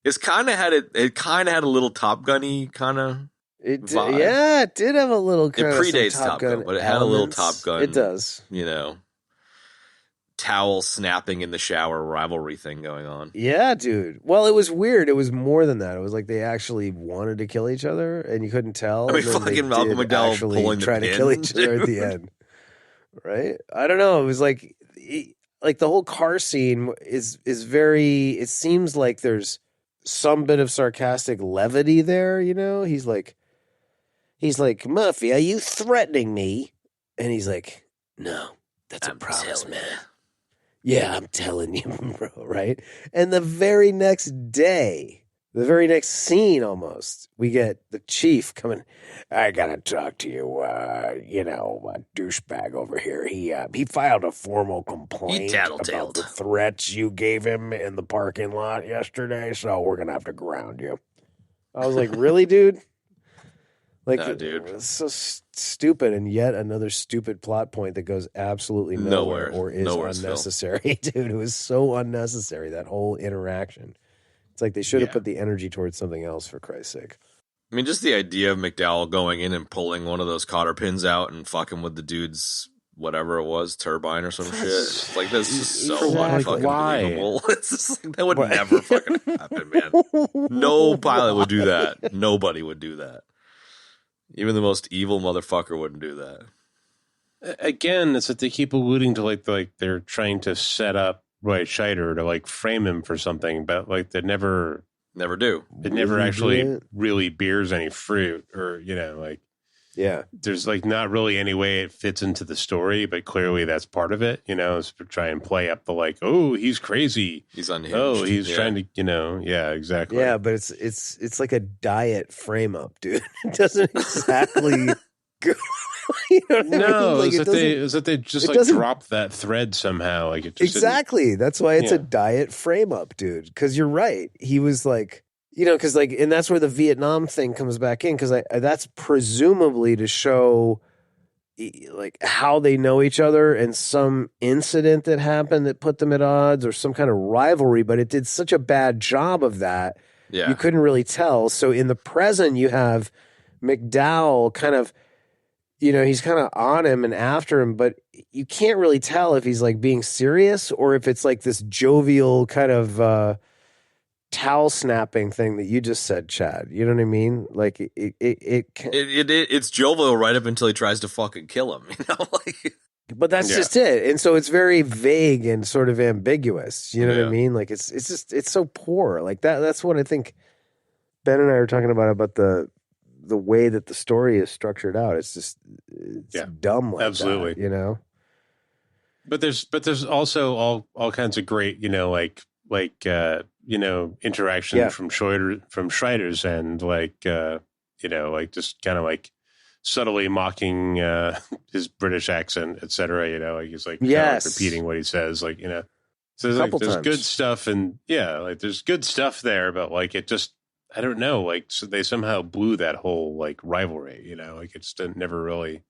It kind of had a little Top Gun-y kind of. It vibe. yeah, it did have a little kind of predates some Top Gun, but it had a little Top Gun. It does. Towel snapping in the shower rivalry thing going on. Yeah, dude. Well, it was weird. It was more than that. It was like they actually wanted to kill each other, and you couldn't tell. I mean, and then they fucking Malcolm did McDowell actually pulling the try to pin, kill each other at the dude. end. Right? I don't know. It was like the whole car scene is very. It seems like there's some bit of sarcastic levity there. You know, he's like, Murphy, are you threatening me? And he's like, no, that's a promise, man. Yeah, I'm telling you, bro, right? And the very next day, the very next scene almost, we get the chief coming, I got to talk to you, douchebag over here. He filed a formal complaint about tattletailed. the threats you gave him in the parking lot yesterday, so we're going to have to ground you. I was like, really, dude? Like, No, dude. It's so stupid, and yet another stupid plot point that goes absolutely nowhere or is unnecessary. Dude, it was so unnecessary, that whole interaction. It's like they should have put the energy towards something else, for Christ's sake. I mean, just the idea of McDowell going in and pulling one of those cotter pins out and fucking with the dude's whatever it was, turbine or some shit. It's like, that's just so Exactly. unfucking believable. It's just like, that would never fucking happen, man. No pilot would do that. Nobody would do that. Even the most evil motherfucker wouldn't do that. Again, it's that they keep alluding to like they're trying to set up Wyatt Shcneider to like frame him for something, but like they never do. It never actually really bears any fruit, or yeah. There's like not really any way it fits into the story, but clearly that's part of it. Is to try and play up the like, oh, he's crazy, he's unhinged. Oh, he's trying to, yeah, exactly. Yeah, but it's like a diet frame up, dude. It doesn't exactly go. You know what I mean? No, Like, is that they just like dropped that thread somehow? Like it just exactly. That's why it's a diet frame up, dude. Because you're right. He was like, because like, and that's where the Vietnam thing comes back in. Because that's presumably to show like how they know each other and some incident that happened that put them at odds or some kind of rivalry. But it did such a bad job of that. Yeah, you couldn't really tell. So in the present, you have McDowell kind of. He's kind of on him and after him, but you can't really tell if he's like being serious or if it's like this jovial kind of towel snapping thing that you just said, Chad. You know what I mean? Like it's jovial right up until he tries to fucking kill him. But that's just it, and so it's very vague and sort of ambiguous. You know what I mean? Like it's so poor. Like that's what I think. Ben and I were talking about the way that the story is structured out. It's just dumb like absolutely that, But there's also all kinds of great, interaction from Shcneider's end, like just kind of like subtly mocking his British accent, etc. Like he's like, yes, repeating what he says, like, so there's good stuff, and there's good stuff there, but like it just, I don't know, like so they somehow blew that whole like rivalry, like it's never really.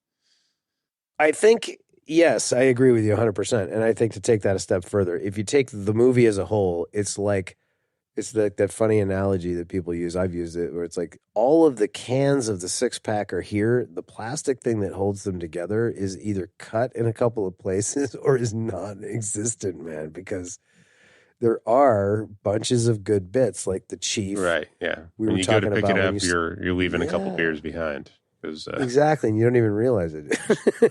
I think, yes, I agree with you 100%. And I think to take that a step further, if you take the movie as a whole, it's like It's that funny analogy that people use. I've used it where it's like all of the cans of the 6-pack are here. The plastic thing that holds them together is either cut in a couple of places or is non-existent, man, because there are bunches of good bits like the Chief. Right, yeah. We when were you go to talking pick about it when up, you you're leaving a couple beers behind. Exactly, and you don't even realize it.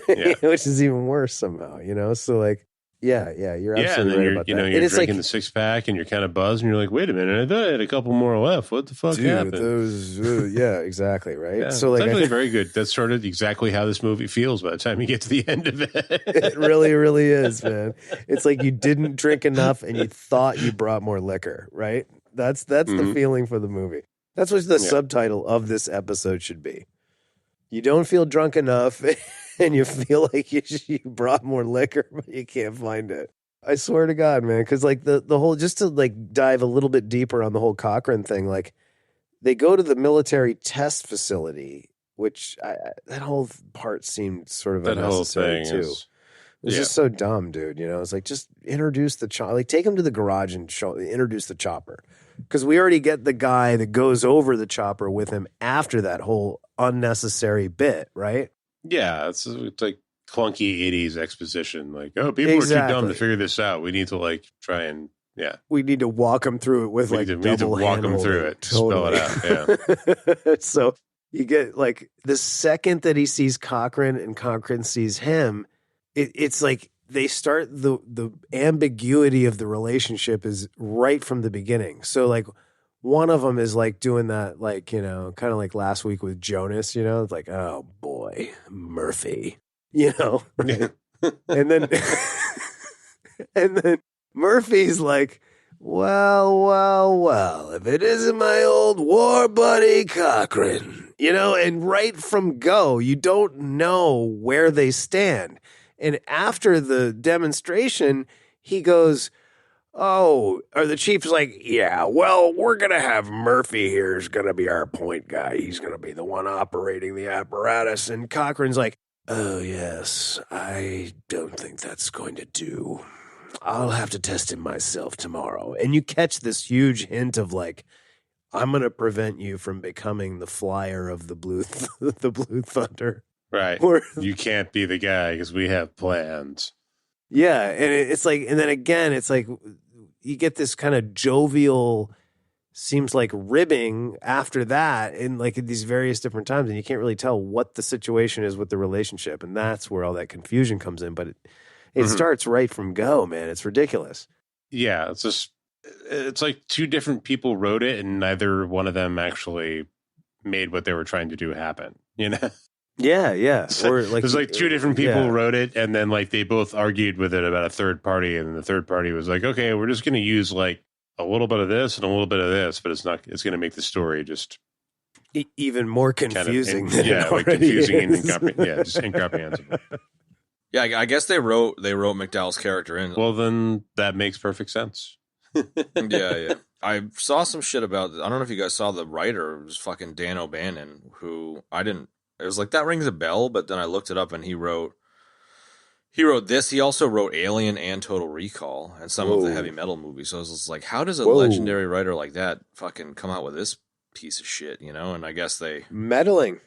Yeah. Which is even worse somehow, So like, yeah, you're absolutely and then right you're, about that. you're And it's drinking like, the 6-pack and you're kind of buzzed and you're like, wait a minute, I thought I had a couple more left. What the fuck happened? yeah, exactly, right? Yeah, so like, it's actually very good. That's sort of exactly how this movie feels by the time you get to the end of it. It really, really is, man. It's like you didn't drink enough and you thought you brought more liquor, right? That's the feeling for the movie. That's what the subtitle of this episode should be. You don't feel drunk enough and you feel like you brought more liquor, but you can't find it. I swear to God, man. Because like the whole, just to like dive a little bit deeper on the whole Cochrane thing, like they go to the military test facility, which that whole part seemed sort of unnecessary too. It was just so dumb, dude. It's like, just introduce the chopper. Like, take him to the garage and introduce the chopper. Because we already get the guy that goes over the chopper with him after that whole unnecessary bit, right? Yeah, it's like clunky 80s exposition. Like, oh, people are too dumb to figure this out. We need to like try and, we need to walk them through it with we need to walk them through it, totally. Spell it out. Yeah. So you get like the second that he sees Cochrane and Cochrane sees him, it's like they start the ambiguity of the relationship is right from the beginning. So like one of them is like doing that, like, kind of like last week with Jonas, it's like, oh boy, Murphy, right? and then Murphy's like, well, if it isn't my old war buddy Cochrane, and right from go, you don't know where they stand. And after the demonstration, he goes, or the chief's like, yeah, well, we're going to have Murphy here is going to be our point guy. He's going to be the one operating the apparatus. And Cochrane's like, oh, yes, I don't think that's going to do. I'll have to test him myself tomorrow. And you catch this huge hint of like, I'm going to prevent you from becoming the flyer of the Blue Thunder. Right. You can't be the guy because we have plans. Yeah. And it's like, and then again, it's like you get this kind of jovial, seems like ribbing after that in like these various different times. And you can't really tell what the situation is with the relationship. And that's where all that confusion comes in. But it starts right from go, man. It's ridiculous. Yeah. It's like two different people wrote it and neither one of them actually made what they were trying to do happen, Yeah. Or like, there's like two different people wrote it, and then like they both argued with it about a third party, and the third party was like, "Okay, we're just going to use like a little bit of this and a little bit of this, but it's going to make the story just even more confusing." Confusing and just incomprehensible. Yeah, I guess they wrote McDowell's character in. Well, then that makes perfect sense. Yeah. I saw some shit about. I don't know if you guys saw the writer. It was fucking Dan O'Bannon, who I didn't. It was like, that rings a bell, but then I looked it up and he wrote this. He also wrote Alien and Total Recall and some of the heavy metal movies. So I was just like, how does a legendary writer like that fucking come out with this piece of shit, And I guess they... Meddling.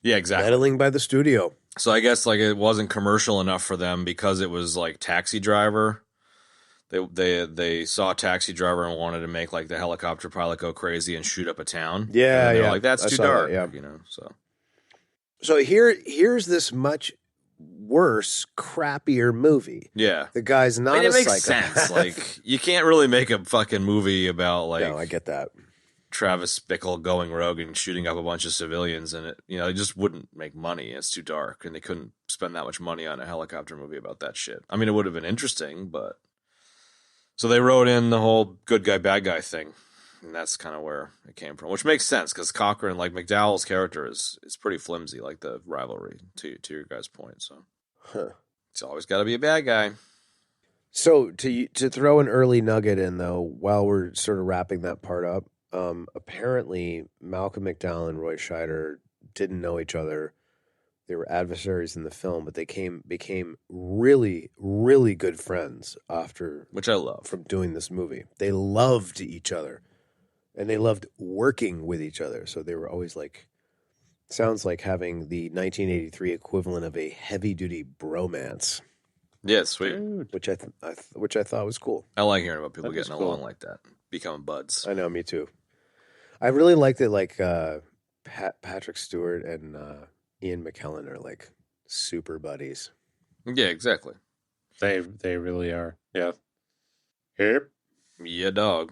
Yeah, exactly. Meddling by the studio. So I guess like it wasn't commercial enough for them because it was like Taxi Driver. They saw Taxi Driver and wanted to make like the helicopter pilot go crazy and shoot up a town. Yeah, yeah. Like, that's too dark, so... So here's this much worse, crappier movie. Yeah. The guy's not it makes psychopath. sense. Like, you can't really make a fucking movie about, like... No, I get that. Travis Bickle going rogue and shooting up a bunch of civilians, and it just wouldn't make money. It's too dark, and they couldn't spend that much money on a helicopter movie about that shit. I mean, it would have been interesting, but... So they wrote in the whole good guy, bad guy thing. And that's kind of where it came from, which makes sense because Cochrane, like McDowell's character, is pretty flimsy, like the rivalry. To your guys' point, so it's always got to be a bad guy. So to throw an early nugget in though, while we're sort of wrapping that part up, apparently Malcolm McDowell and Roy Scheider didn't know each other. They were adversaries in the film, but they became really, really good friends after, which I love, from doing this movie. They loved each other, and they loved working with each other. So they were always like, sounds like having the 1983 equivalent of a heavy-duty bromance. Yeah, sweet. Which I thought was cool. I like hearing about people That getting is cool. along like that, becoming buds. I know, me too. I really liked that. Like Patrick Stewart and Ian McKellen are like super buddies. Yeah, exactly. They really are. Yeah. Yep. Yeah, dog.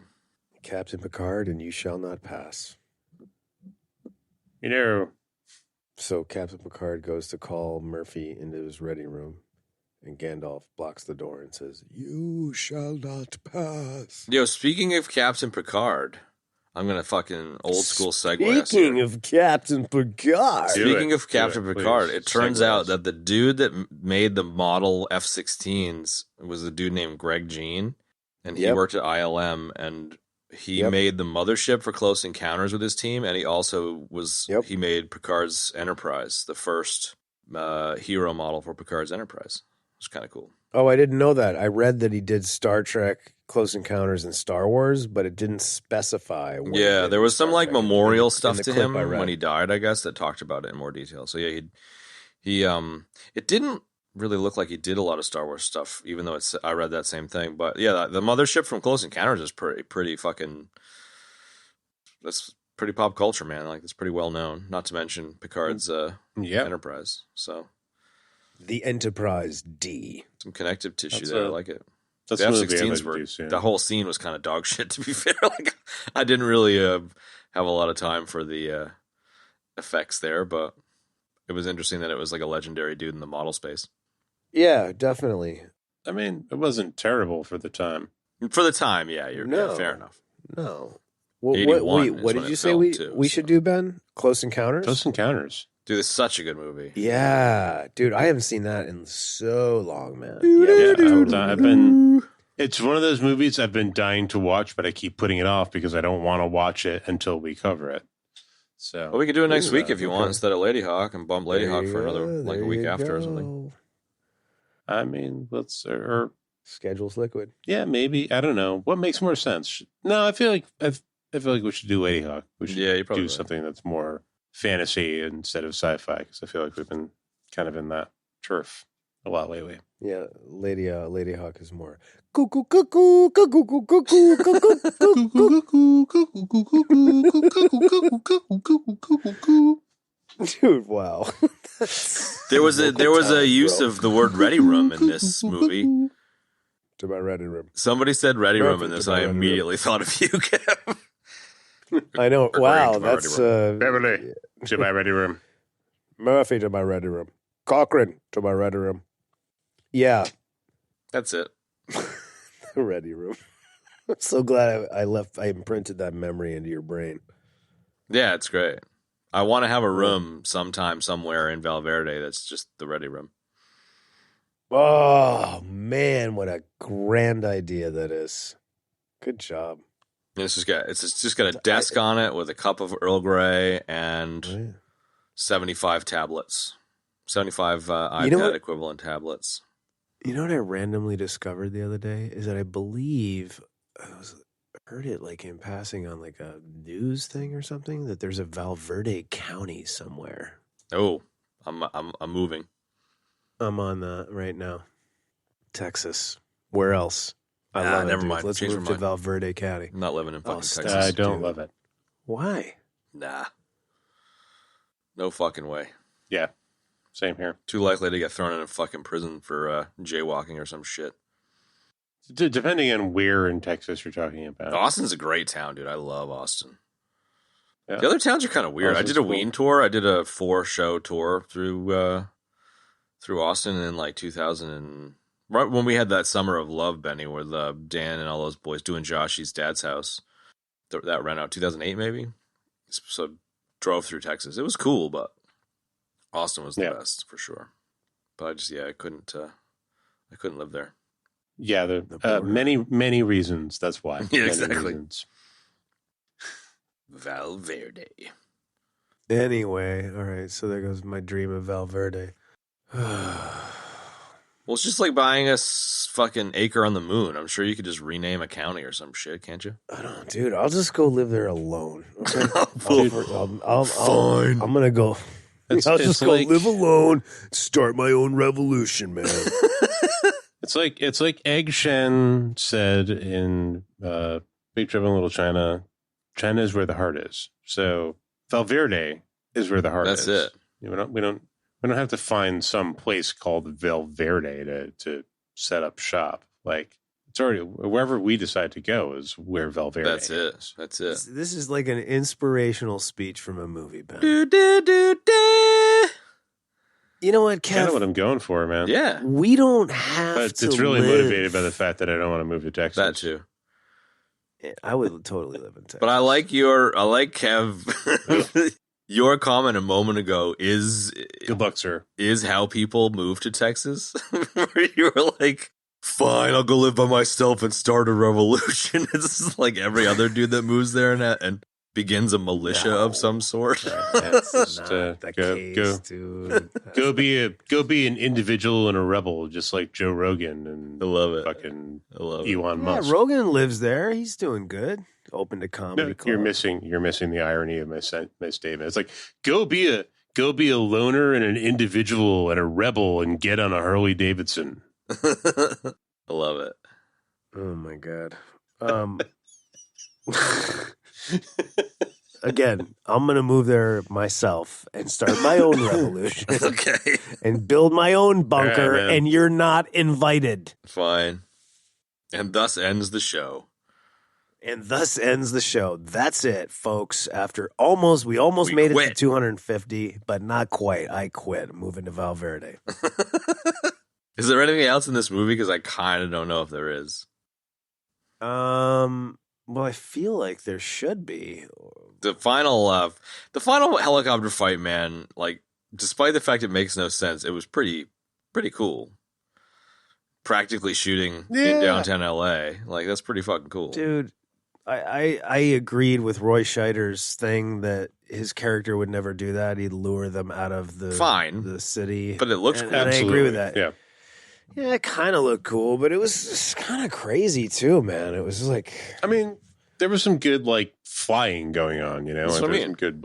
Captain Picard and You Shall Not Pass. You know. So Captain Picard goes to call Murphy into his ready room, and Gandalf blocks the door and says, "You shall not pass." Yo, speaking of Captain Picard, I'm going to fucking old school segue. Speaking of Captain Picard. Speaking of Captain Picard, please. it turns Segue out us. that the dude that made the model F-16s was a dude named Greg Jein, and he Yep. worked at ILM, and he Yep. made the mothership for Close Encounters with his team, and he also he made Picard's Enterprise, the first hero model for Picard's Enterprise. It's kind of cool. Oh, I didn't know that. I read that he did Star Trek, Close Encounters, and Star Wars, but it didn't specify. What he Yeah, did there in was some Star like Trek. memorial In stuff the to clip him I read. when he died, I guess, that talked about it in more detail. So yeah, he it didn't really look like he did a lot of Star Wars stuff, even though I read that same thing. But yeah, the mothership from Close Encounters is pretty fucking. That's pretty pop culture, man. Like it's pretty well known. Not to mention Picard's Enterprise. So The Enterprise D. some connective tissue That's there. I a- like it. That's The a movie I'd F-16s like to were do soon. the whole scene was kind of dog shit. To be fair, like I didn't really have a lot of time for the effects there, but it was interesting that it was like a legendary dude in the model space. Yeah, definitely. I mean, it wasn't terrible for the time. For the time, yeah, No. yeah, fair enough. No. What 81 is what when did it you say filmed, too, we so. should do, Ben? Close Encounters? Close Encounters. Dude, it's such a good movie. Yeah, dude, I haven't seen that in so long, man. Yeah, totally. I've been. It's one of those movies I've been dying to watch, but I keep putting it off because I don't want to watch it until we cover it. So, Well, we could do it next Ooh, week if you want okay. instead of Ladyhawke and bump There Ladyhawke you for another go, like a there week you after or go. something. I mean, let's or Schedule's liquid. yeah, maybe I don't know what makes more sense. No, I feel like we should do Ladyhawke. We should Yeah, you're probably do right. something that's more fantasy instead of sci-fi because I feel like we've been kind of in that turf a lot lately. Yeah, Ladyhawke is more cuckoo cuckoo cuckoo cuckoo cuckoo cuckoo. Dude, wow. There was a use of the word ready room in this movie. To my ready room. Somebody said ready room in Reference this, to and I my ready room. immediately thought of you, Kev. I know. Agreeing Wow, to my that's Beverly, to my ready room. Murphy to my ready room. Cochran to my ready room. Yeah, That's it. the ready room. I'm so glad I imprinted that memory into your brain. Yeah, it's great. I want to have a room sometime somewhere in Valverde that's just the ready room. Oh man, what a grand idea that is. Good job. And it's just got a desk on it with a cup of Earl Grey and Oh, yeah. 75 tablets. 75 iPad You know what? equivalent tablets. You know what I randomly discovered the other day is that I believe heard it like in passing on like a news thing or something that there's a Valverde County somewhere. Oh, I'm moving. I'm on right now. Texas. Where else? I love it, never dude. mind. Let's Change move my to mind. Valverde County. I'm not living in fucking stop. Texas. I don't dude. love it. Why? Nah. No fucking way. Yeah, same here. Too likely to get thrown in a fucking prison for jaywalking or some shit. Depending on where in Texas you're talking about. Austin's a great town, dude. I love Austin. Yeah. The other towns are kind of weird. Austin's I did a cool. Ween tour. I did a 4-show tour through Austin in like 2000 and right when we had that summer of love, Benny, where Dan and all those boys doing Joshy's dad's house. That ran out 2008 maybe. So drove through Texas. It was cool, but Austin was the Yeah. best for sure. But I couldn't live there. Yeah, there The are border. many reasons. That's why. Yeah, Many exactly. reasons. Valverde. Anyway, all right. So there goes my dream of Verde. Well, it's just like buying a fucking acre on the moon. I'm sure you could just rename a county or some shit, can't you? I don't know, dude. I'll just go live there alone. Okay? Fine. I'm gonna go. I'll just go live alone, start my own revolution, man. It's like Egg Shen said in Big Trouble in Little China. China is where the heart is. So Valverde is where the heart is. That's it. We don't have to find some place called Valverde to set up shop. Like, it's already wherever we decide to go is where Valverde That's it. is. That's it. This is like an inspirational speech from a movie, Ben. Do, do, do, do. You know what, Kev? Kind of what I'm going for, man. Yeah. We don't have But to it's really live. motivated by the fact that I don't want to move to Texas. That too. I would totally live in Texas. But I like Kev. Your comment a moment ago is Good luck, sir. Is how people move to Texas. Where you were like, fine, I'll go live by myself and start a revolution. It's just like every other dude that moves there and begins a militia of some sort. That's Just, not the case, dude. Go be an individual and a rebel, just like Joe Rogan and I love it. fucking I love it. Elon Yeah, Musk. Rogan lives there. He's doing good. Open to comedy. No, club. you're missing the irony of my statement. It's like go be a loner and an individual and a rebel and get on a Harley Davidson. I love it. Oh my god. Again, I'm gonna move there myself and start my own revolution. Okay. And build my own bunker, Yeah, man. and you're not invited. Fine. And thus ends the show. And thus ends the show. That's it, folks. After we almost We made it quit. to 250, but not quite. I quit. I'm moving to Valverde. Is there anything else in this movie? Because I kind of don't know if there is. Well, I feel like there should be. The final helicopter fight, man, like, despite the fact it makes no sense, it was pretty cool. Practically shooting in downtown LA. Like, that's pretty fucking cool. Dude, I agreed with Roy Scheider's thing that his character would never do that. He'd lure them out of the city. But it looks and, cool. and I agree with that. Yeah. Yeah, it kind of looked cool, but it was just kind of crazy too, man. It was just like, I mean, there was some good like flying going on, you know. That's Like, what I there's mean. some good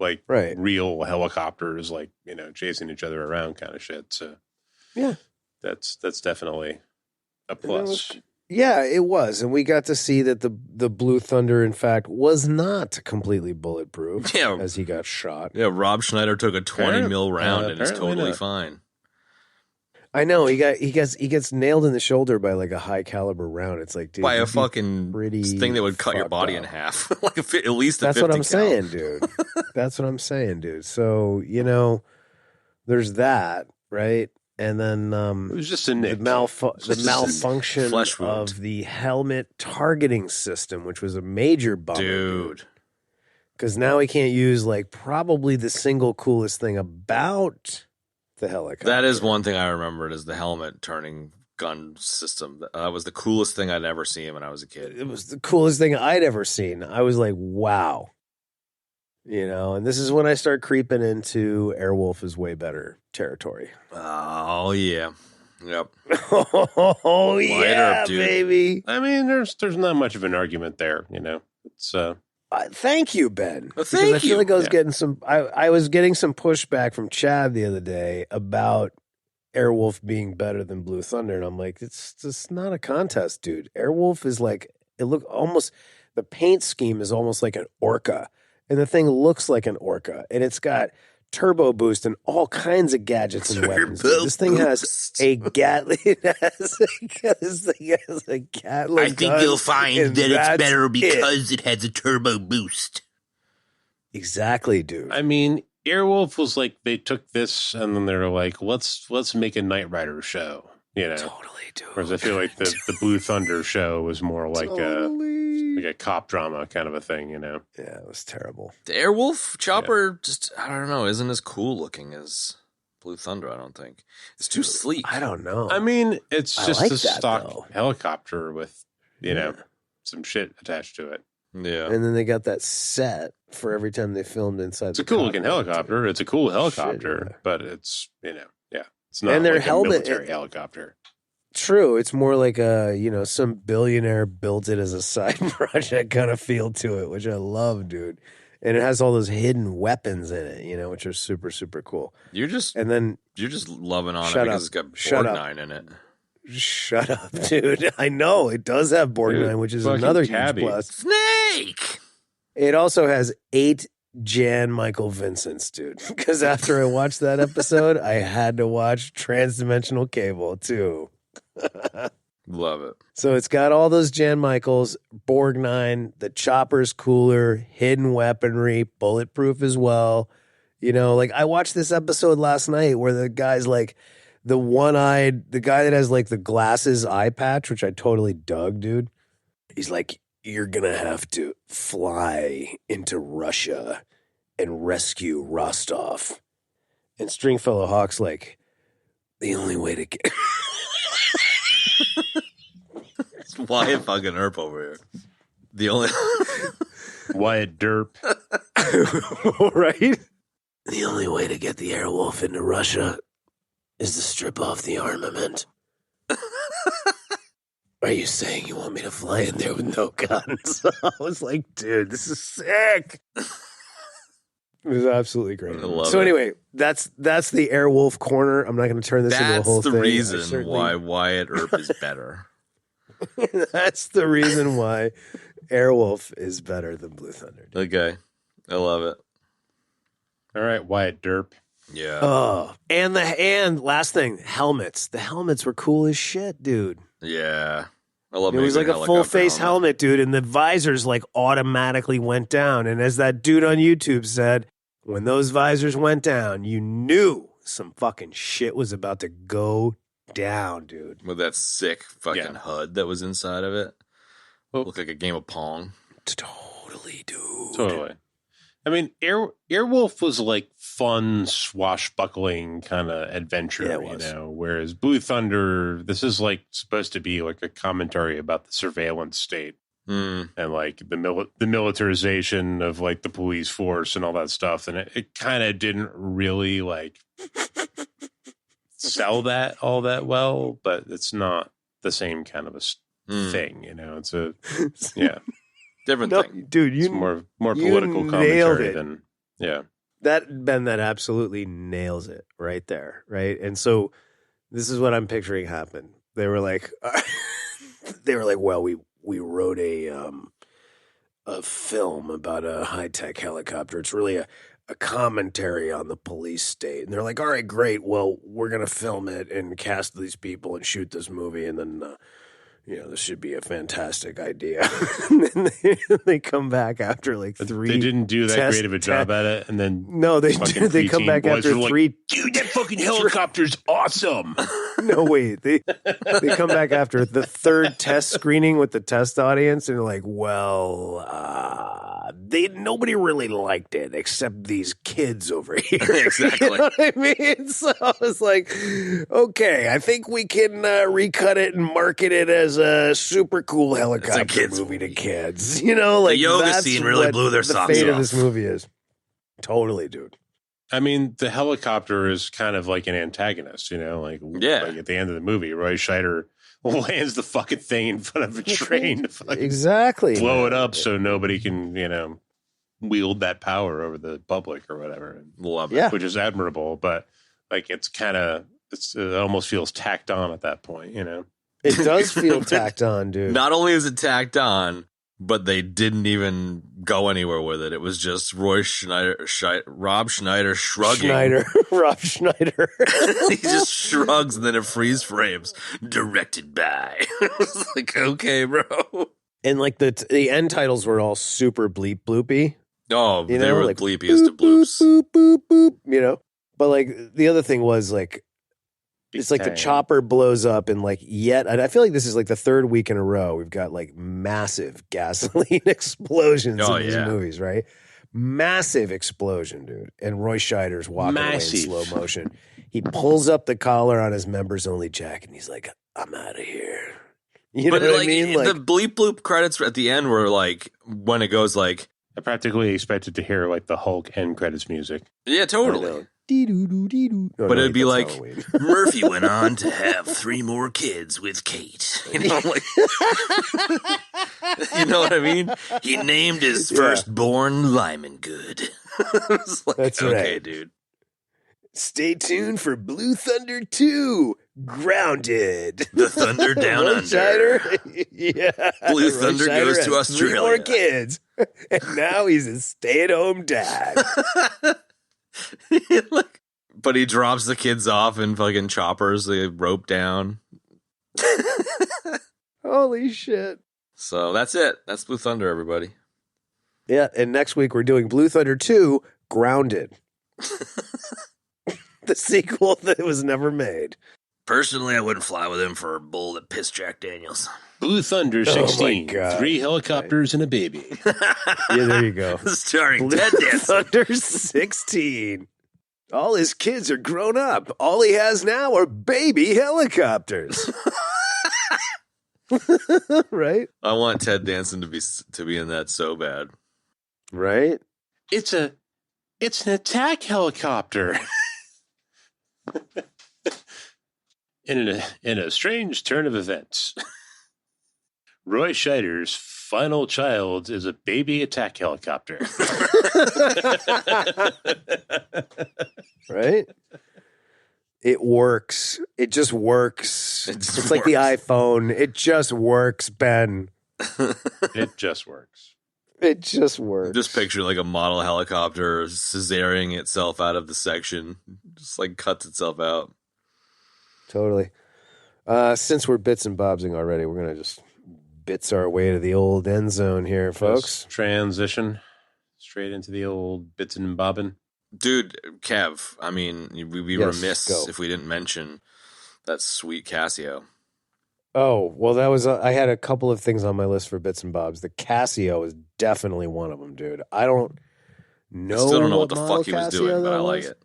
like right. real helicopters, like, you know, chasing each other around kind of shit. So Yeah. that's definitely a plus. Yeah, it was, and we got to see that the Blue Thunder, in fact, was not completely bulletproof. Yeah. As he got shot. Yeah, Rob Schneider took a 20 mil round and is apparently totally not. fine. I know he gets nailed in the shoulder by like a high caliber round. It's like, dude, By a you'd be fucking pretty thing that would cut your fucked body up. in half. Like at least a That's 50 what I'm cal. saying, dude. That's what I'm saying, dude. So, you know, there's that, right? And then It was just a nick. the malfunction Flesh wound. of the helmet targeting system, which was a major bummer, Dude. because now we can't use like probably the single coolest thing about the helicopter. That is one thing I remembered is the helmet turning gun system. That was the coolest thing I'd ever seen when I was a kid. It was the coolest thing I'd ever seen. I was like, wow. You know, and this is when I start creeping into Airwolf is way better territory. Oh, yeah. Yep. Oh, yeah, up, dude. baby. I mean, there's not much of an argument there, you know. It's Thank you, Ben. Well, Because thank I feel you. like I was Yeah. getting I was getting some pushback from Chad the other day about Airwolf being better than Blue Thunder, and I'm like, it's just not a contest, dude. Airwolf is like, the paint scheme is almost like an orca, and the thing looks like an orca, and it's got turbo boost and all kinds of gadgets and weapons. Dude. This thing has a Gatling. This thing has a Gatling. gun, and that's it has a turbo boost. Exactly, dude. I mean, Airwolf was like they took this and then they're like, let's make a Knight Rider show, you know. Totally, dude. Whereas I feel like the Blue Thunder show was more like a cop drama kind of a thing, you know. Yeah, it was terrible. The Airwolf chopper just, I don't know, isn't as cool looking as Blue Thunder, I don't think. It's too sleek. I don't know. I mean, it's I just like a that, stock though. helicopter with, you know, some shit attached to it. Yeah. And then they got that set for every time they filmed inside. It's a cool looking helicopter. It's a cool helicopter, but it's, it's not like a military helicopter. True. It's more like some billionaire built it as a side project kind of feel to it, which I love, dude. And it has all those hidden weapons in it, which are super, super cool. You're just loving on it because it's got Borgnine in it. Shut up, dude. I know it does have Borgnine, which is another Cabbie. huge plus. Snake. It also has 8 Jan Michael Vincents, dude. Because after I watched that episode, I had to watch Transdimensional Cable too. Love it. So it's got all those Jan Michaels, Borgnine, the chopper's cooler, hidden weaponry, bulletproof as well. I watched this episode last night where the guy's like the guy that has like the glasses eye patch, which I totally dug, dude. He's like, you're going to have to fly into Russia and rescue Rostov. And Stringfellow Hawk's like, the only way to get... It's Wyatt fucking Derp over here. The only... Wyatt Derp. Right? The only way to get the Airwolf into Russia is to strip off the armament. Are you saying you want me to fly in there with no guns? I was like, dude, this is sick. It was absolutely great. Anyway, that's the Airwolf corner. I'm not going to turn this into a whole thing. That's the reason why Wyatt Earp is better. That's the reason why Airwolf is better than Blue Thunder. Dude. Okay. I love it. All right, Wyatt Derp. Yeah. Oh, and last thing, helmets. The helmets were cool as shit, dude. Yeah. I love it. It was like a full face helmet, dude, and the visors like automatically went down. And as that dude on YouTube said, when those visors went down, you knew some fucking shit was about to go down, dude. With that sick fucking HUD that was inside of it. Looked like a game of Pong. Totally, dude. Totally. I mean, Airwolf was like fun, swashbuckling kind of adventure, whereas Blue Thunder, this is like supposed to be like a commentary about the surveillance state and like the militarization of like the police force and all that stuff. And it kind of didn't really like sell that all that well, but it's not the same kind of a thing, It's a, different thing, dude. It's more political commentary than that absolutely nails it right there, right? And so this is what I'm picturing happen. They were like, well, we wrote a film about a high tech helicopter. It's really a commentary on the police state, and they're like, all right, great. Well, we're gonna film it and cast these people and shoot this movie, and then. This should be a fantastic idea. And then they come back after like 3. They didn't do that great of a job at it, and then they come back after 3. Dude, that fucking helicopter's awesome. No, wait, they come back after the 3rd test screening with the test audience, and they're like, well, nobody really liked it except these kids over here. Exactly. You know what I mean? So I was like, okay, I think we can recut it and market it as a super cool helicopter movie to kids. The yoga scene really blew their socks off. The fate of this movie is totally, dude. I mean, the helicopter is kind of like an antagonist, like at the end of the movie, Roy Scheider lands the fucking thing in front of a train to fucking blow it up so nobody can, wield that power over the public or whatever. Love it. Yeah. Which is admirable, but like it almost feels tacked on at that point, It does feel tacked on, dude. Not only is it tacked on, but they didn't even go anywhere with it. It was just Rob Shcneider shrugging. Rob Shcneider. He just shrugs and then it freeze frames. Directed by. It was like, okay, bro. And like the end titles were all super bleep bloopy. Oh, they were like bleepiest of bloops. Boop, boop, boop, boop, But like the other thing was like, it's like the chopper blows up and like and I feel like this is like the 3rd week in a row we've got like massive gasoline explosions in these movies, right? Massive explosion, dude. And Roy Scheider's walking away in slow motion. He pulls up the collar on his members only jacket and he's like, I'm out of here. You know but what like, I mean? the bleep bloop credits at the end were like when it goes like, I practically expected to hear like the Hulk end credits music. yeah, totally. Dee-doo-doo-dee-doo. Oh, But no, it'd be that's like, Halloween. Murphy went on to have 3 more kids with Kate. You know, like, you know what I mean? He named his firstborn Lyman Good. It's like, That's okay, right. dude. Stay tuned for Blue Thunder 2, Grounded. The Thunder Down Roy Under. Scheider, yeah. Blue Roy Thunder Scheider goes to has 3 more Australia. kids, and now he's a stay-at-home dad. Like, but he drops the kids off in fucking choppers. They rope down. Holy shit. So that's it. That's Blue Thunder, everybody. Yeah, and next week we're doing Blue Thunder 2, Grounded. The sequel that was never made. Personally, I wouldn't fly with him for a bull that pissed Jack Daniels. Blue Thunder Oh my 16, God. 3 helicopters and a baby. Yeah, there you go. Starring Blue Ted Danson. Thunder 16. All his kids are grown up. All he has now are baby helicopters. Right? I want Ted Danson to be in that so bad. Right? It's an attack helicopter. In a strange turn of events, Roy Scheider's final child is a baby attack helicopter. Right? It works. It just works. It's like the works. iPhone. It just works, Ben. It just works. It just works. Just picture like a model helicopter cesareaning itself out of the section. Just like cuts itself out. Totally. Since we're bits and bobsing already, we're going to just bits our way to the old end zone here, folks. Just transition straight into the old bits and bobbin. Dude, Kev, I mean, we'd be Yes, remiss go. if we didn't mention that sweet Casio. Oh, well, that was, I had a couple of things on my list for bits and bobs. The Casio is definitely one of them, dude. I don't know. I still don't know what the model fuck he was Casio doing, but that I like was. it.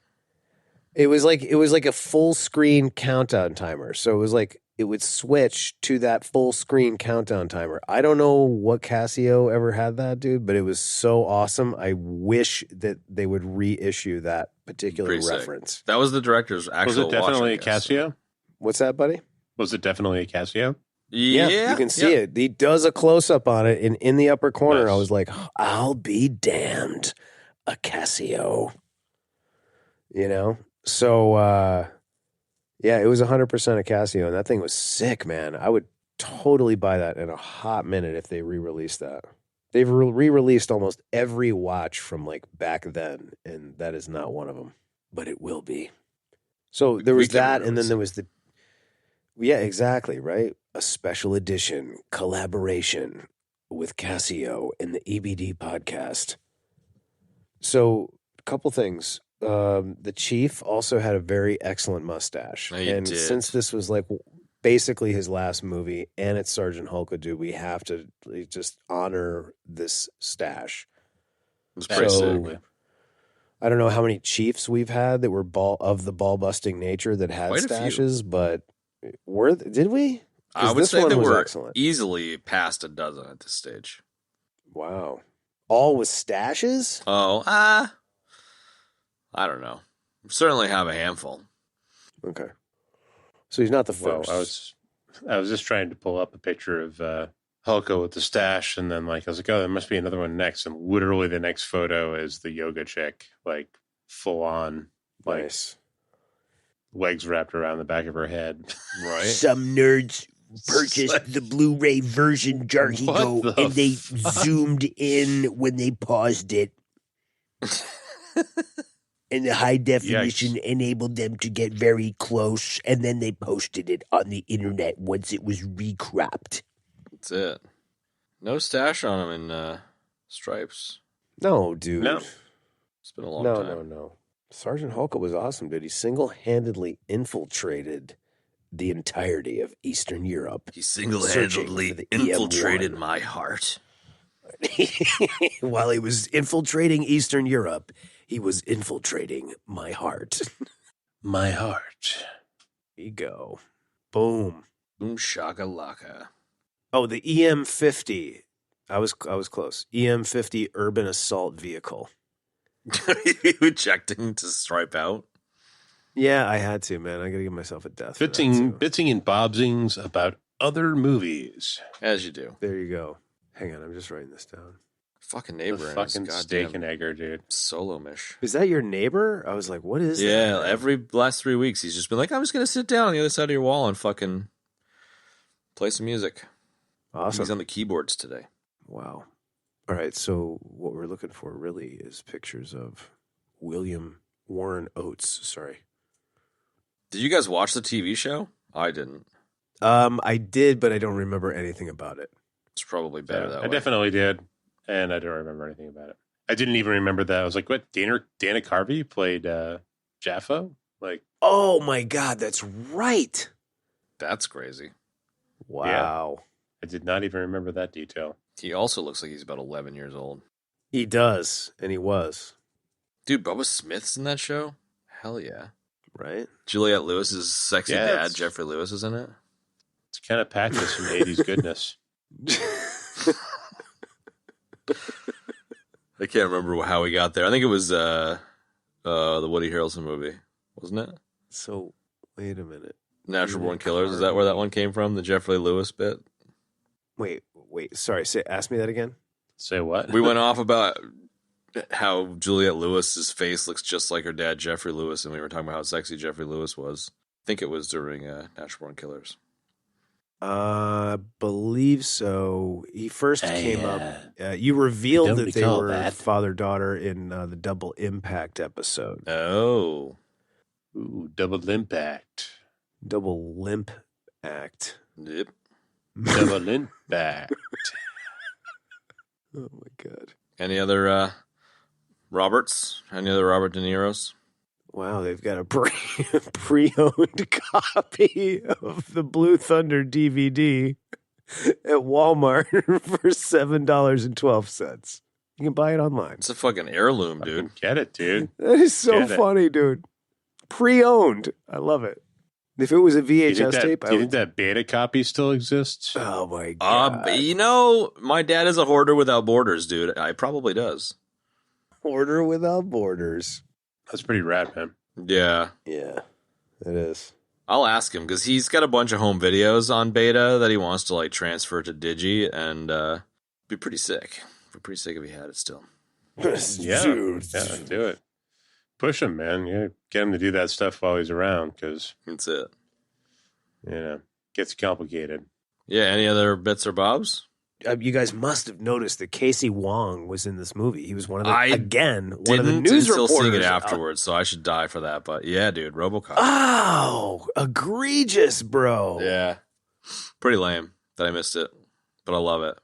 It was like a full screen countdown timer. So it was like it would switch to that full screen countdown timer. I don't know what Casio ever had that, dude, but it was so awesome. I wish that they would reissue that particular Pretty sick. reference. That was the director's actual Was it definitely a watch, I guess. Casio? What's that, buddy? Was it definitely a Casio? Yeah, you can see it. He does a close up on it, and in the upper corner, Nice. I was like, "I'll be damned, a Casio." You know, so yeah, it was 100% a Casio, and that thing was sick, man. I would totally buy that in a hot minute if they re-released that. They've re-released almost every watch from like back then, and that is not one of them, but it will be. So there was We can that, and then re-release there was the. Yeah, exactly, right? A special edition collaboration with Casio and the EBD podcast. So, a couple things. The Chief also had a very excellent mustache. He And did. since this was like basically his last movie and it's Sergeant Hulka, dude, we have to just honor this stash. It was pretty So- sick. I don't know how many Chiefs we've had that were of the ball-busting nature that had Quite a few. stashes, but did we? 'Cause I would this say one that was we're excellent. easily past a dozen at this stage. Wow. All with stashes? Oh, I don't know. Certainly have a handful. Okay. So he's not the Well, first. I was just trying to pull up a picture of Hulka with the stash, and then like I was like, oh, there must be another one next. And literally the next photo is the yoga chick, like full on, like Nice. legs wrapped around the back of her head. Right? Some nerds purchased the Blu-ray version Jarhigo What the and they fuck? zoomed in when they paused it. And the high definition enabled them to get very close, and then they posted it on the internet once it was recropped. That's it. No stash on him in Stripes. No, dude. No. It's been a long No, time. no. Sergeant Hulka was awesome, dude. He single-handedly infiltrated the entirety of Eastern Europe. He Searching single-handedly for the infiltrated EM1. my heart. While he was infiltrating Eastern Europe, he was infiltrating my heart. My heart. There you go. Boom. Boom shakalaka. Oh, the EM50. I was close. EM50 urban assault vehicle. You ejecting to stripe out? Yeah, I had to, man. I got to give myself a death. Bitsing and bobsings about other movies. As you do. There you go. Hang on, I'm just writing this down. Fucking neighbor. The fucking steak and egger, dude. Solo-mish. Is that your neighbor? I was like, what is that? Yeah, every last 3 weeks, he's just been like, I'm just going to sit down on the other side of your wall and fucking play some music. Awesome. He's on the keyboards today. Wow. All right, so what we're looking for really is pictures of William Warren Oates. Sorry. Did you guys watch the TV show? I didn't. I did, but I don't remember anything about it. It's probably better that way. I definitely did, and I don't remember anything about it. I didn't even remember that. I was like, what? Dana Carvey played Jaffo? Like, oh my God, that's right. That's crazy. Wow. Yeah. I did not even remember that detail. He also looks like he's about 11 years old. He does, and he was. Dude, Bubba Smith's in that show? Hell yeah. Right? Juliette Lewis's sexy dad, Jeffrey Lewis, is in it. It's kind of packed with some 80s goodness. I can't remember how we got there. I think it was the Woody Harrelson movie, wasn't it? So, wait a minute. Natural Born Killers, is that where that one came from? The Jeffrey Lewis bit? Wait. Sorry, ask me that again. Say what? We went off about how Juliette Lewis's face looks just like her dad, Jeffrey Lewis, and we were talking about how sexy Jeffrey Lewis was. I think it was during Natural Born Killers. Believe so. He first came up. You revealed that they were father-daughter in the Double Impact episode. Oh. Ooh, Double Impact. Double Limp Act. Yep. Double Impact. Oh, my God. Any other Roberts? Any other Robert De Niro's? Wow, they've got a pre-owned copy of the Blue Thunder DVD at Walmart for $7.12. You can buy it online. It's a fucking heirloom, dude. Get it, dude. That is so funny, dude. Pre-owned. I love it. If it was a VHS tape, do you think that beta copy still exists? Oh, my God. My dad is a hoarder without borders, dude. I probably does. Hoarder without borders. That's pretty rad, man. Yeah. Yeah, it is. I'll ask him because he's got a bunch of home videos on beta that he wants to like transfer to Digi, and be pretty sick. Be pretty sick if he had it still. Yeah, do it. Push him, man. You get him to do that stuff while he's around because that's it. Gets complicated. Yeah. Any other bits or bobs? You guys must have noticed that Casey Wong was in this movie. He was one of the one of the news still reporters. seeing it afterwards, so I should die for that. But yeah, dude, RoboCop. Oh, egregious, bro. Yeah, pretty lame that I missed it, but I love it.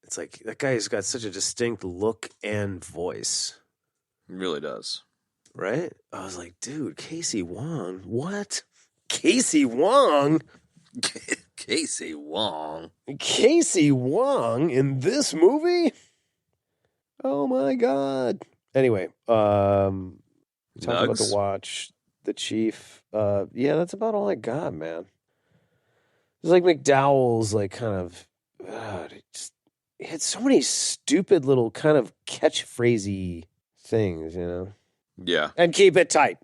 It's like that guy's got such a distinct look and voice. He really does. Right? I was like, dude, Casey Wong? What? Casey Wong? Casey Wong. Casey Wong in this movie? Oh my God. Anyway, talking about the watch, the Chief. Yeah, that's about all I got, man. It's like McDowell's like kind of he had so many stupid little kind of catchphrasey things, you know? Yeah. And keep it tight.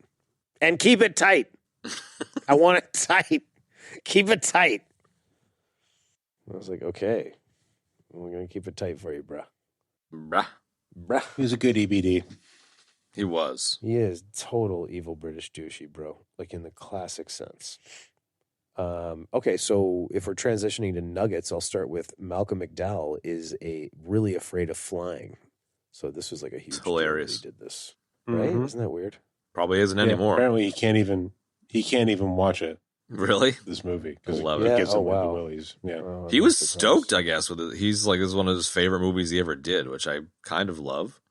And keep it tight. I want it tight. Keep it tight. I was like, okay. We're going to keep it tight for you, bruh. Bruh. He was a good EBD. He was. He is total evil British douchey, bro. Like in the classic sense. Okay, so if we're transitioning to nuggets, I'll start with Malcolm McDowell is really afraid of flying. So this was like a huge it's hilarious. Deal that he did this. Right? Mm-hmm. Isn't that weird? Probably isn't anymore. Apparently he can't even watch it. Really? This movie because love it it. gives him wow. the willies. Yeah, he was stoked, I guess, with it. He's like, this is one of his favorite movies he ever did, which I kind of love.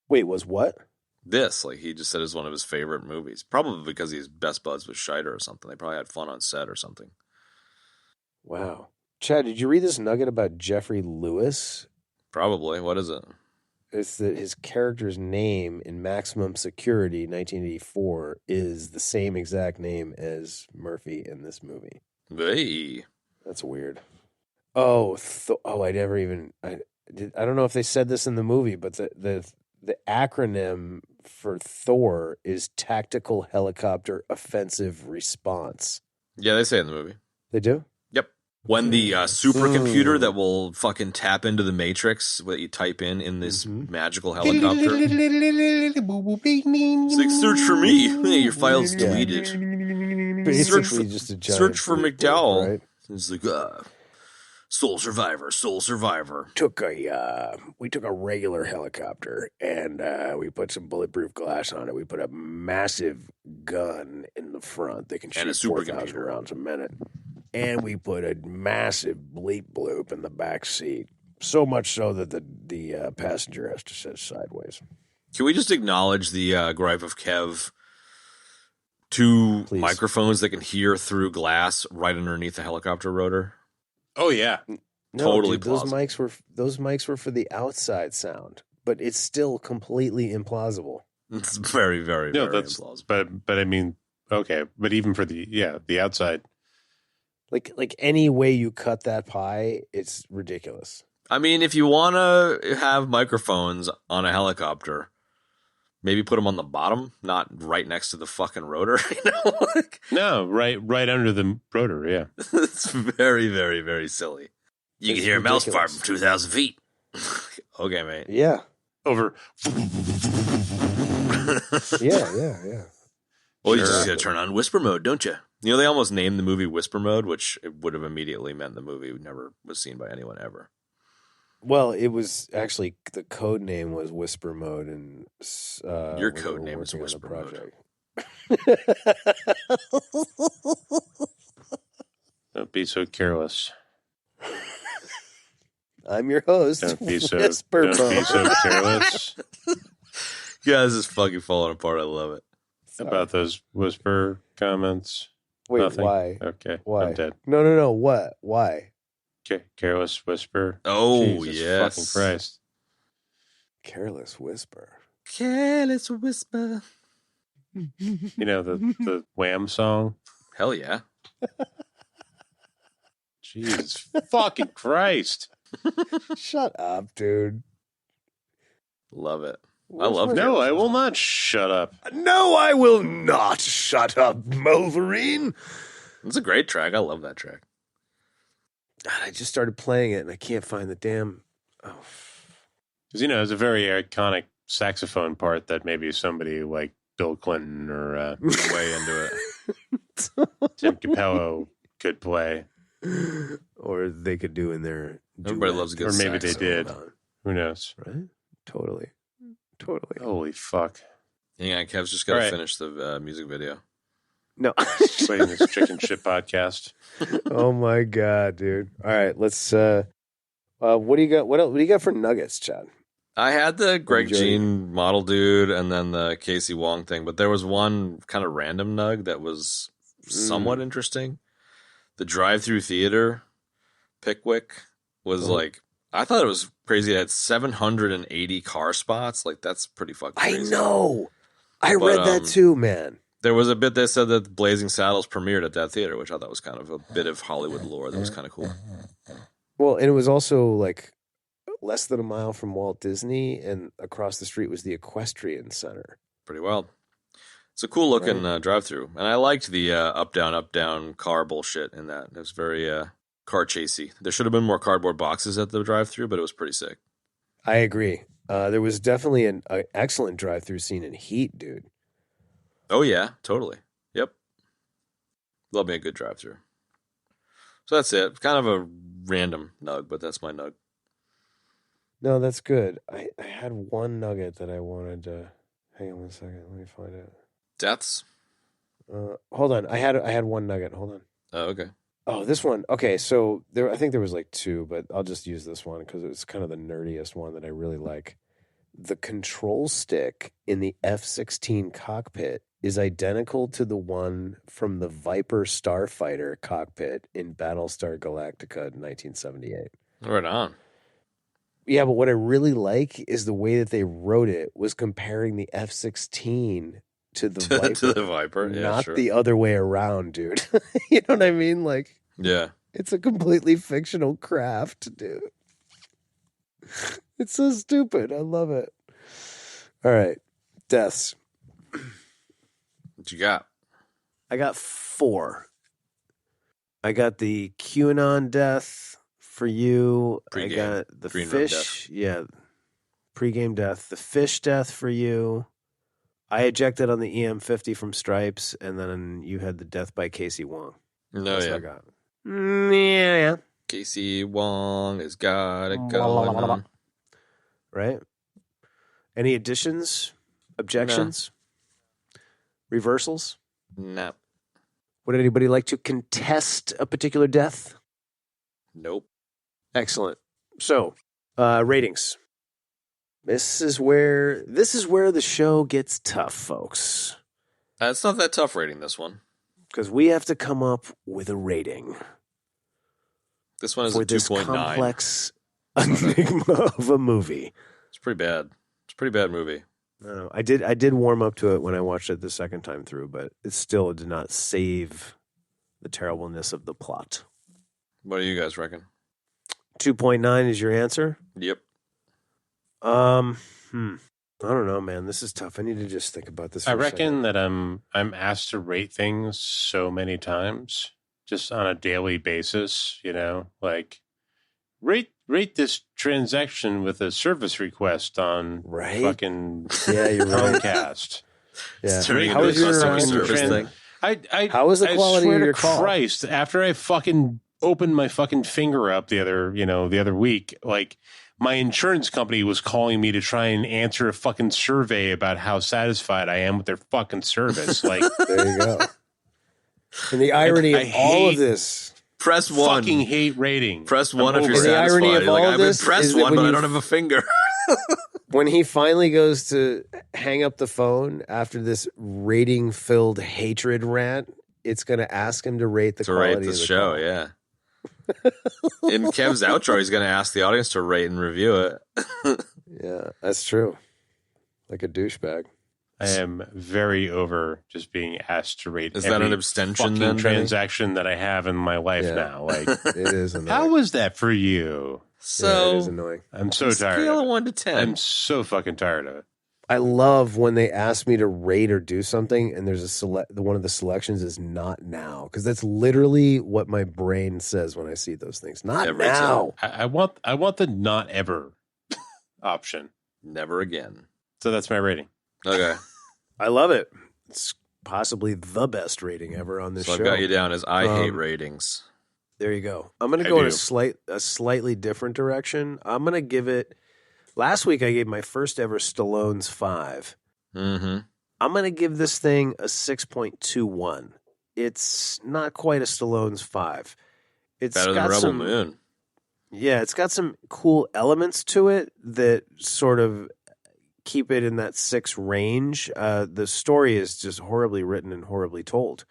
Wait, was what? This, like, he just said is one of his favorite movies. Probably because he's best buds with Shcneider or something. They probably had fun on set or something. Wow. Chad, did you read this nugget about Jeffrey Lewis? Probably. What is it? It's that his character's name in Maximum Security 1984 is the same exact name as Murphy in this movie. Hey. That's weird. Oh, I never even. I don't know if they said this in the movie, but the acronym for Thor is Tactical Helicopter Offensive Response. Yeah, they say it in the movie. They do? Yep. When the supercomputer that will fucking tap into the matrix, what you type in this magical helicopter. It's like, search for me. Your file's deleted. Basically just a giant search for bleep, McDowell. right? It's like, Soul Survivor. We took a regular helicopter and we put some bulletproof glass on it. We put a massive gun in the front that can And a shoot 4,000 supercomputer. rounds a minute. And we put a massive bleep bloop in the back seat. So much so that the passenger has to sit sideways. Can we just acknowledge the gripe of Kev? Two microphones that can hear through glass right underneath the helicopter rotor. Oh yeah, No, totally dude, those plausible. mics were for the outside sound, but it's still completely implausible. It's very, very, no, very that's implausible. but I mean, okay, but even for the outside, Like any way you cut that pie, it's ridiculous. I mean, if you want to have microphones on a helicopter, maybe put them on the bottom, not right next to the fucking rotor. You know, no, right under the rotor. Yeah, it's very, very, very silly. You can hear a mouse fart from 2,000 feet. Okay, mate. Yeah. over. Yeah. Well, you just got to turn on whisper mode, don't you? You know, they almost named the movie Whisper Mode, which it would have immediately meant the movie never was seen by anyone ever. Well, it was actually the code name was Whisper Mode, and Your code name is Whisper Mode. Don't be so careless. I'm your host. Don't be so Whisper Mode. careless Yeah, this is fucking falling apart. I love it. about those whisper comments. Wait, Nothing. why? Okay, Why? I'm dead. No. What? Why? Careless whisper. Oh, Jesus yes. fucking Christ. Careless Whisper. Careless whisper. You know the Wham song. Hell yeah. Jesus fucking Christ. Shut up, dude. Love it. I love it. No, I will not shut up. No, I will not shut up, Wolverine. It's a great track. I love that track. God, I just started playing it and I can't find the damn. Oh, Because, you know, it's a very iconic saxophone part that maybe somebody like Bill Clinton or Way into it. Tim Capello could play. or they could do in their. Everybody duet. loves a good Or maybe they saxophone. did. Hold on, Who knows? right? Totally. Holy fuck. Hang on, Kev's just got to All right. finish the music video. No. Playing this chicken shit podcast. Oh my god, dude! All right, let's. What do you got? What else? What do you got for nuggets, Chad? I had the Greg Enjoy. Jein model dude and then the Casey Wong thing, but there was one kind of random nug that was somewhat interesting. The drive-through theater, Pickwick, was like, I thought it was crazy. It had 780 car spots. Like, that's pretty fucking I crazy. know. I But, read that too, man. There was a bit that said that Blazing Saddles premiered at that theater, which I thought was kind of a bit of Hollywood lore that was kind of cool. Well, and it was also like less than a mile from Walt Disney, and across the street was the Equestrian Center. Pretty wild. It's a cool looking drive-through, and I liked the up down car bullshit in that. It was very car chasey. There should have been more cardboard boxes at the drive-through, but it was pretty sick. I agree. There was definitely an excellent drive-through scene in Heat, dude. Oh yeah, totally. Yep. Love me a good drive-through. So that's it. Kind of a random nug, but that's my nug. No, that's good. I had one nugget that I wanted to. Hang on one second. Let me find it. Deaths? Hold on. I had one nugget. Hold on. Oh, okay. Oh, this one. Okay, so I think there was like two, but I'll just use this one because it's kind of the nerdiest one that I really like. The control stick in the F-16 cockpit is identical to the one from the Viper starfighter cockpit in Battlestar Galactica in 1978. Right on. Yeah, but what I really like is the way that they wrote it was comparing the F-16 to the Viper. To the Viper, yeah, not sure. the other way around, dude. You know what I mean? Like, Yeah. It's a completely fictional craft, dude. It's so stupid. I love it. All right. Deaths. What you got? I got 4. I got the QAnon death for you. Pre-game. I got the Green room Phish. Yeah. Pre-game death. The Phish death for you. I ejected on the EM50 from Stripes, and then you had the death by Casey Wong. No, That's yeah. what I got. Yeah. Casey Wong has got it going on. Right? Any additions? Objections? Reversals? No. Would anybody like to contest a particular death? Nope. Excellent. So, ratings. This is where the show gets tough, folks. It's not that tough rating, this one. Because we have to come up with a rating. This one is for a this 2.9. complex enigma of a movie. It's pretty bad. It's a pretty bad movie. I did warm up to it when I watched it the second time through, but it still did not save the terribleness of the plot. What do you guys reckon? 2.9 is your answer? Yep. I don't know, man. This is tough. I need to just think about this. I reckon that I'm asked to rate things so many times, just on a daily basis. You know, like rate this transaction with a service request on fucking you're right. Comcast. Yeah. How is your service thing? How is the quality of your call? Christ, after I fucking opened my fucking finger up the other week, like, my insurance company was calling me to try and answer a fucking survey about how satisfied I am with their fucking service. Like, there you go. And the irony of all of this. Press 1. Fucking hate rating. Press 1 if you're the satisfied. irony of all of this I've been pressed is that 1, when but I you- don't have a finger. When he finally goes to hang up the phone after this rating-filled hatred rant, it's going to ask him to rate the to quality rate the of the show, call. yeah. In Kev's outro, he's going to ask the audience to rate and review it. Yeah, that's true. Like a douchebag. I am very over just being asked to rate. Is that every an abstention fucking then, Benny? transaction that I have in my life Yeah. now? Like, It is annoying. how was that for you? Yeah, it is So, annoying. I'm so tired. scale Of of it. 1 to 10. I'm so fucking tired of it. I love when they ask me to rate or do something, and there's one of the selections is not now, because that's literally what my brain says when I see those things. Not Every now. I want the not ever option. Never again. So that's my rating. Okay. I love it. It's possibly the best rating ever on this So show. I've got you down as I hate ratings. There you go. I'm going to I go in do. a slightly different direction. I'm going to give it. Last week I gave my first ever Stallone's 5. Mm-hmm. I'm going to give this thing a 6.21. It's not quite a Stallone's 5. It's Better than got Rebel some, Moon. Yeah, it's got some cool elements to it that sort of keep it in that 6 range. The story is just horribly written and horribly told.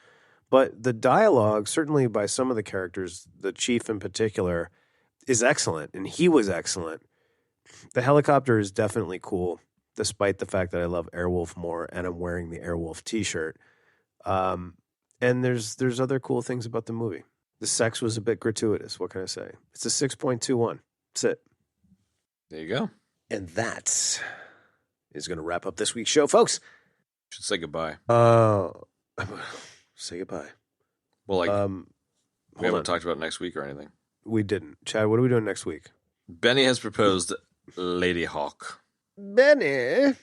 But the dialogue, certainly by some of the characters, the chief in particular, is excellent. And he was excellent. The helicopter is definitely cool, despite the fact that I love Airwolf more and I'm wearing the Airwolf t-shirt. And there's other cool things about the movie. The sex was a bit gratuitous. What can I say? It's a 6.21. That's it. There you go. And that is going to wrap up this week's show, folks. Should say goodbye. Say goodbye. Well, like, we hold haven't on. talked about next week or anything. We didn't. Chad, what are we doing next week? Benny has proposed Ladyhawke. Benny.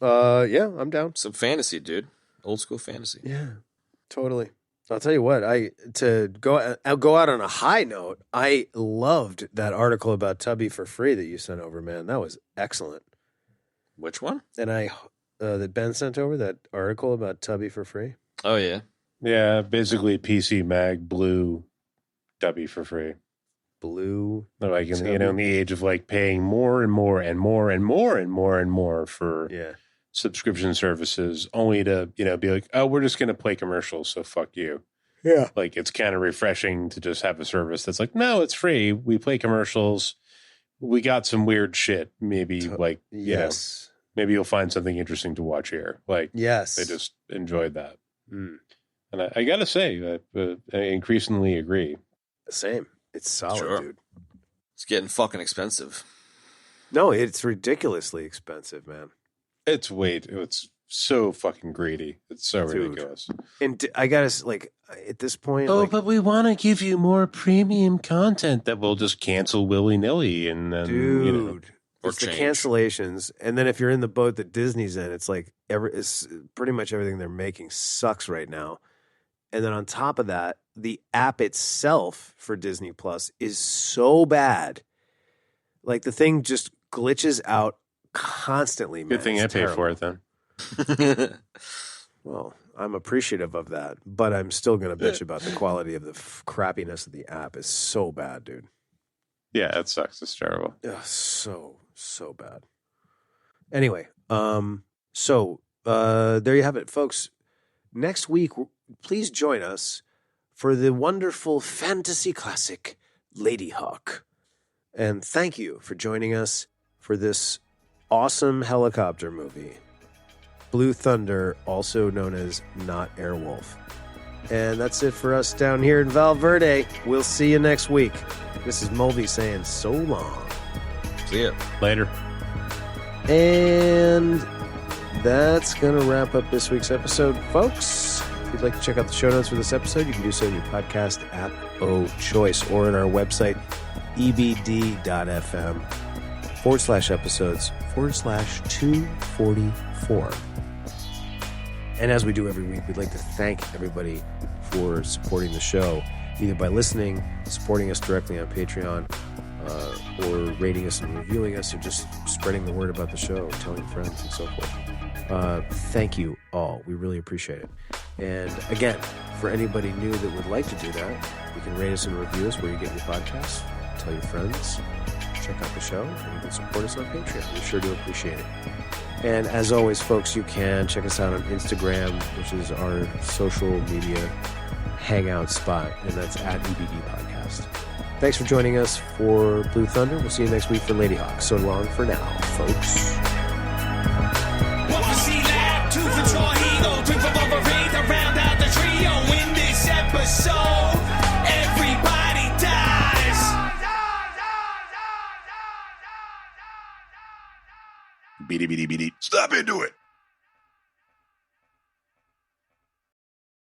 Yeah, I'm down. Some fantasy, dude. Old school fantasy. Yeah, totally. I'll tell you what. I'll go out on a high note. I loved that article about Tubby for free that you sent over, man. That was excellent. Which one? And that Ben sent over that article about Tubby for free. Oh, yeah. Yeah, basically PC Mag Blue Dubby for free. Blue. Like in the age of like paying more and more and more and more and more and more for subscription services, only to be like, oh, we're just going to play commercials, so fuck you. Yeah. Like, it's kind of refreshing to just have a service that's like, no, it's free. We play commercials. We got some weird shit. Maybe yes. Maybe you'll find something interesting to watch here. Like, yes, I just enjoyed that. Mm. And I got to say that I increasingly agree. Same. It's solid, dude. It's getting fucking expensive. No, it's ridiculously expensive, man. It's so fucking greedy. It's so ridiculous. And I gotta, like, at this point... Oh, but we want to give you more premium content that we'll just cancel willy-nilly. And then, dude, or it's the change. Cancellations. And then if you're in the boat that Disney's in, it's like it's pretty much everything they're making sucks right now. And then on top of that, the app itself for Disney Plus is so bad. Like, the thing just glitches out constantly, man. Good thing I pay for it then. Well, I'm appreciative of that, but I'm still going to bitch about the quality of the crappiness of the app. Is so bad, dude. Yeah, it sucks. It's terrible. Ugh, so bad. Anyway, there you have it, folks. Next week, please join us for the wonderful fantasy classic Ladyhawke. And thank you for joining us for this awesome helicopter movie, Blue Thunder, also known as Not Airwolf. And that's it for us down here in Verde. We'll see you next week. This is Mulvey saying so long. See ya. Later. And that's going to wrap up this week's episode, folks. If you'd like to check out the show notes for this episode, you can do so in your podcast app of choice or on our website, ebd.fm/episodes/244. And as we do every week, we'd like to thank everybody for supporting the show, either by listening, supporting us directly on Patreon, or rating us and reviewing us, or just spreading the word about the show, telling friends and so forth. Thank you all. We really appreciate it. And again, for anybody new that would like to do that, you can rate us and review us where you get your podcasts. Tell your friends. Check out the show. And you can support us on Patreon. We sure do appreciate it. And as always, folks, you can check us out on Instagram, which is our social media hangout spot. And that's at EBD Podcast. Thanks for joining us for Blue Thunder. We'll see you next week for Ladyhawke. So long for now, folks. Everybody dies. Beady. Stop into it.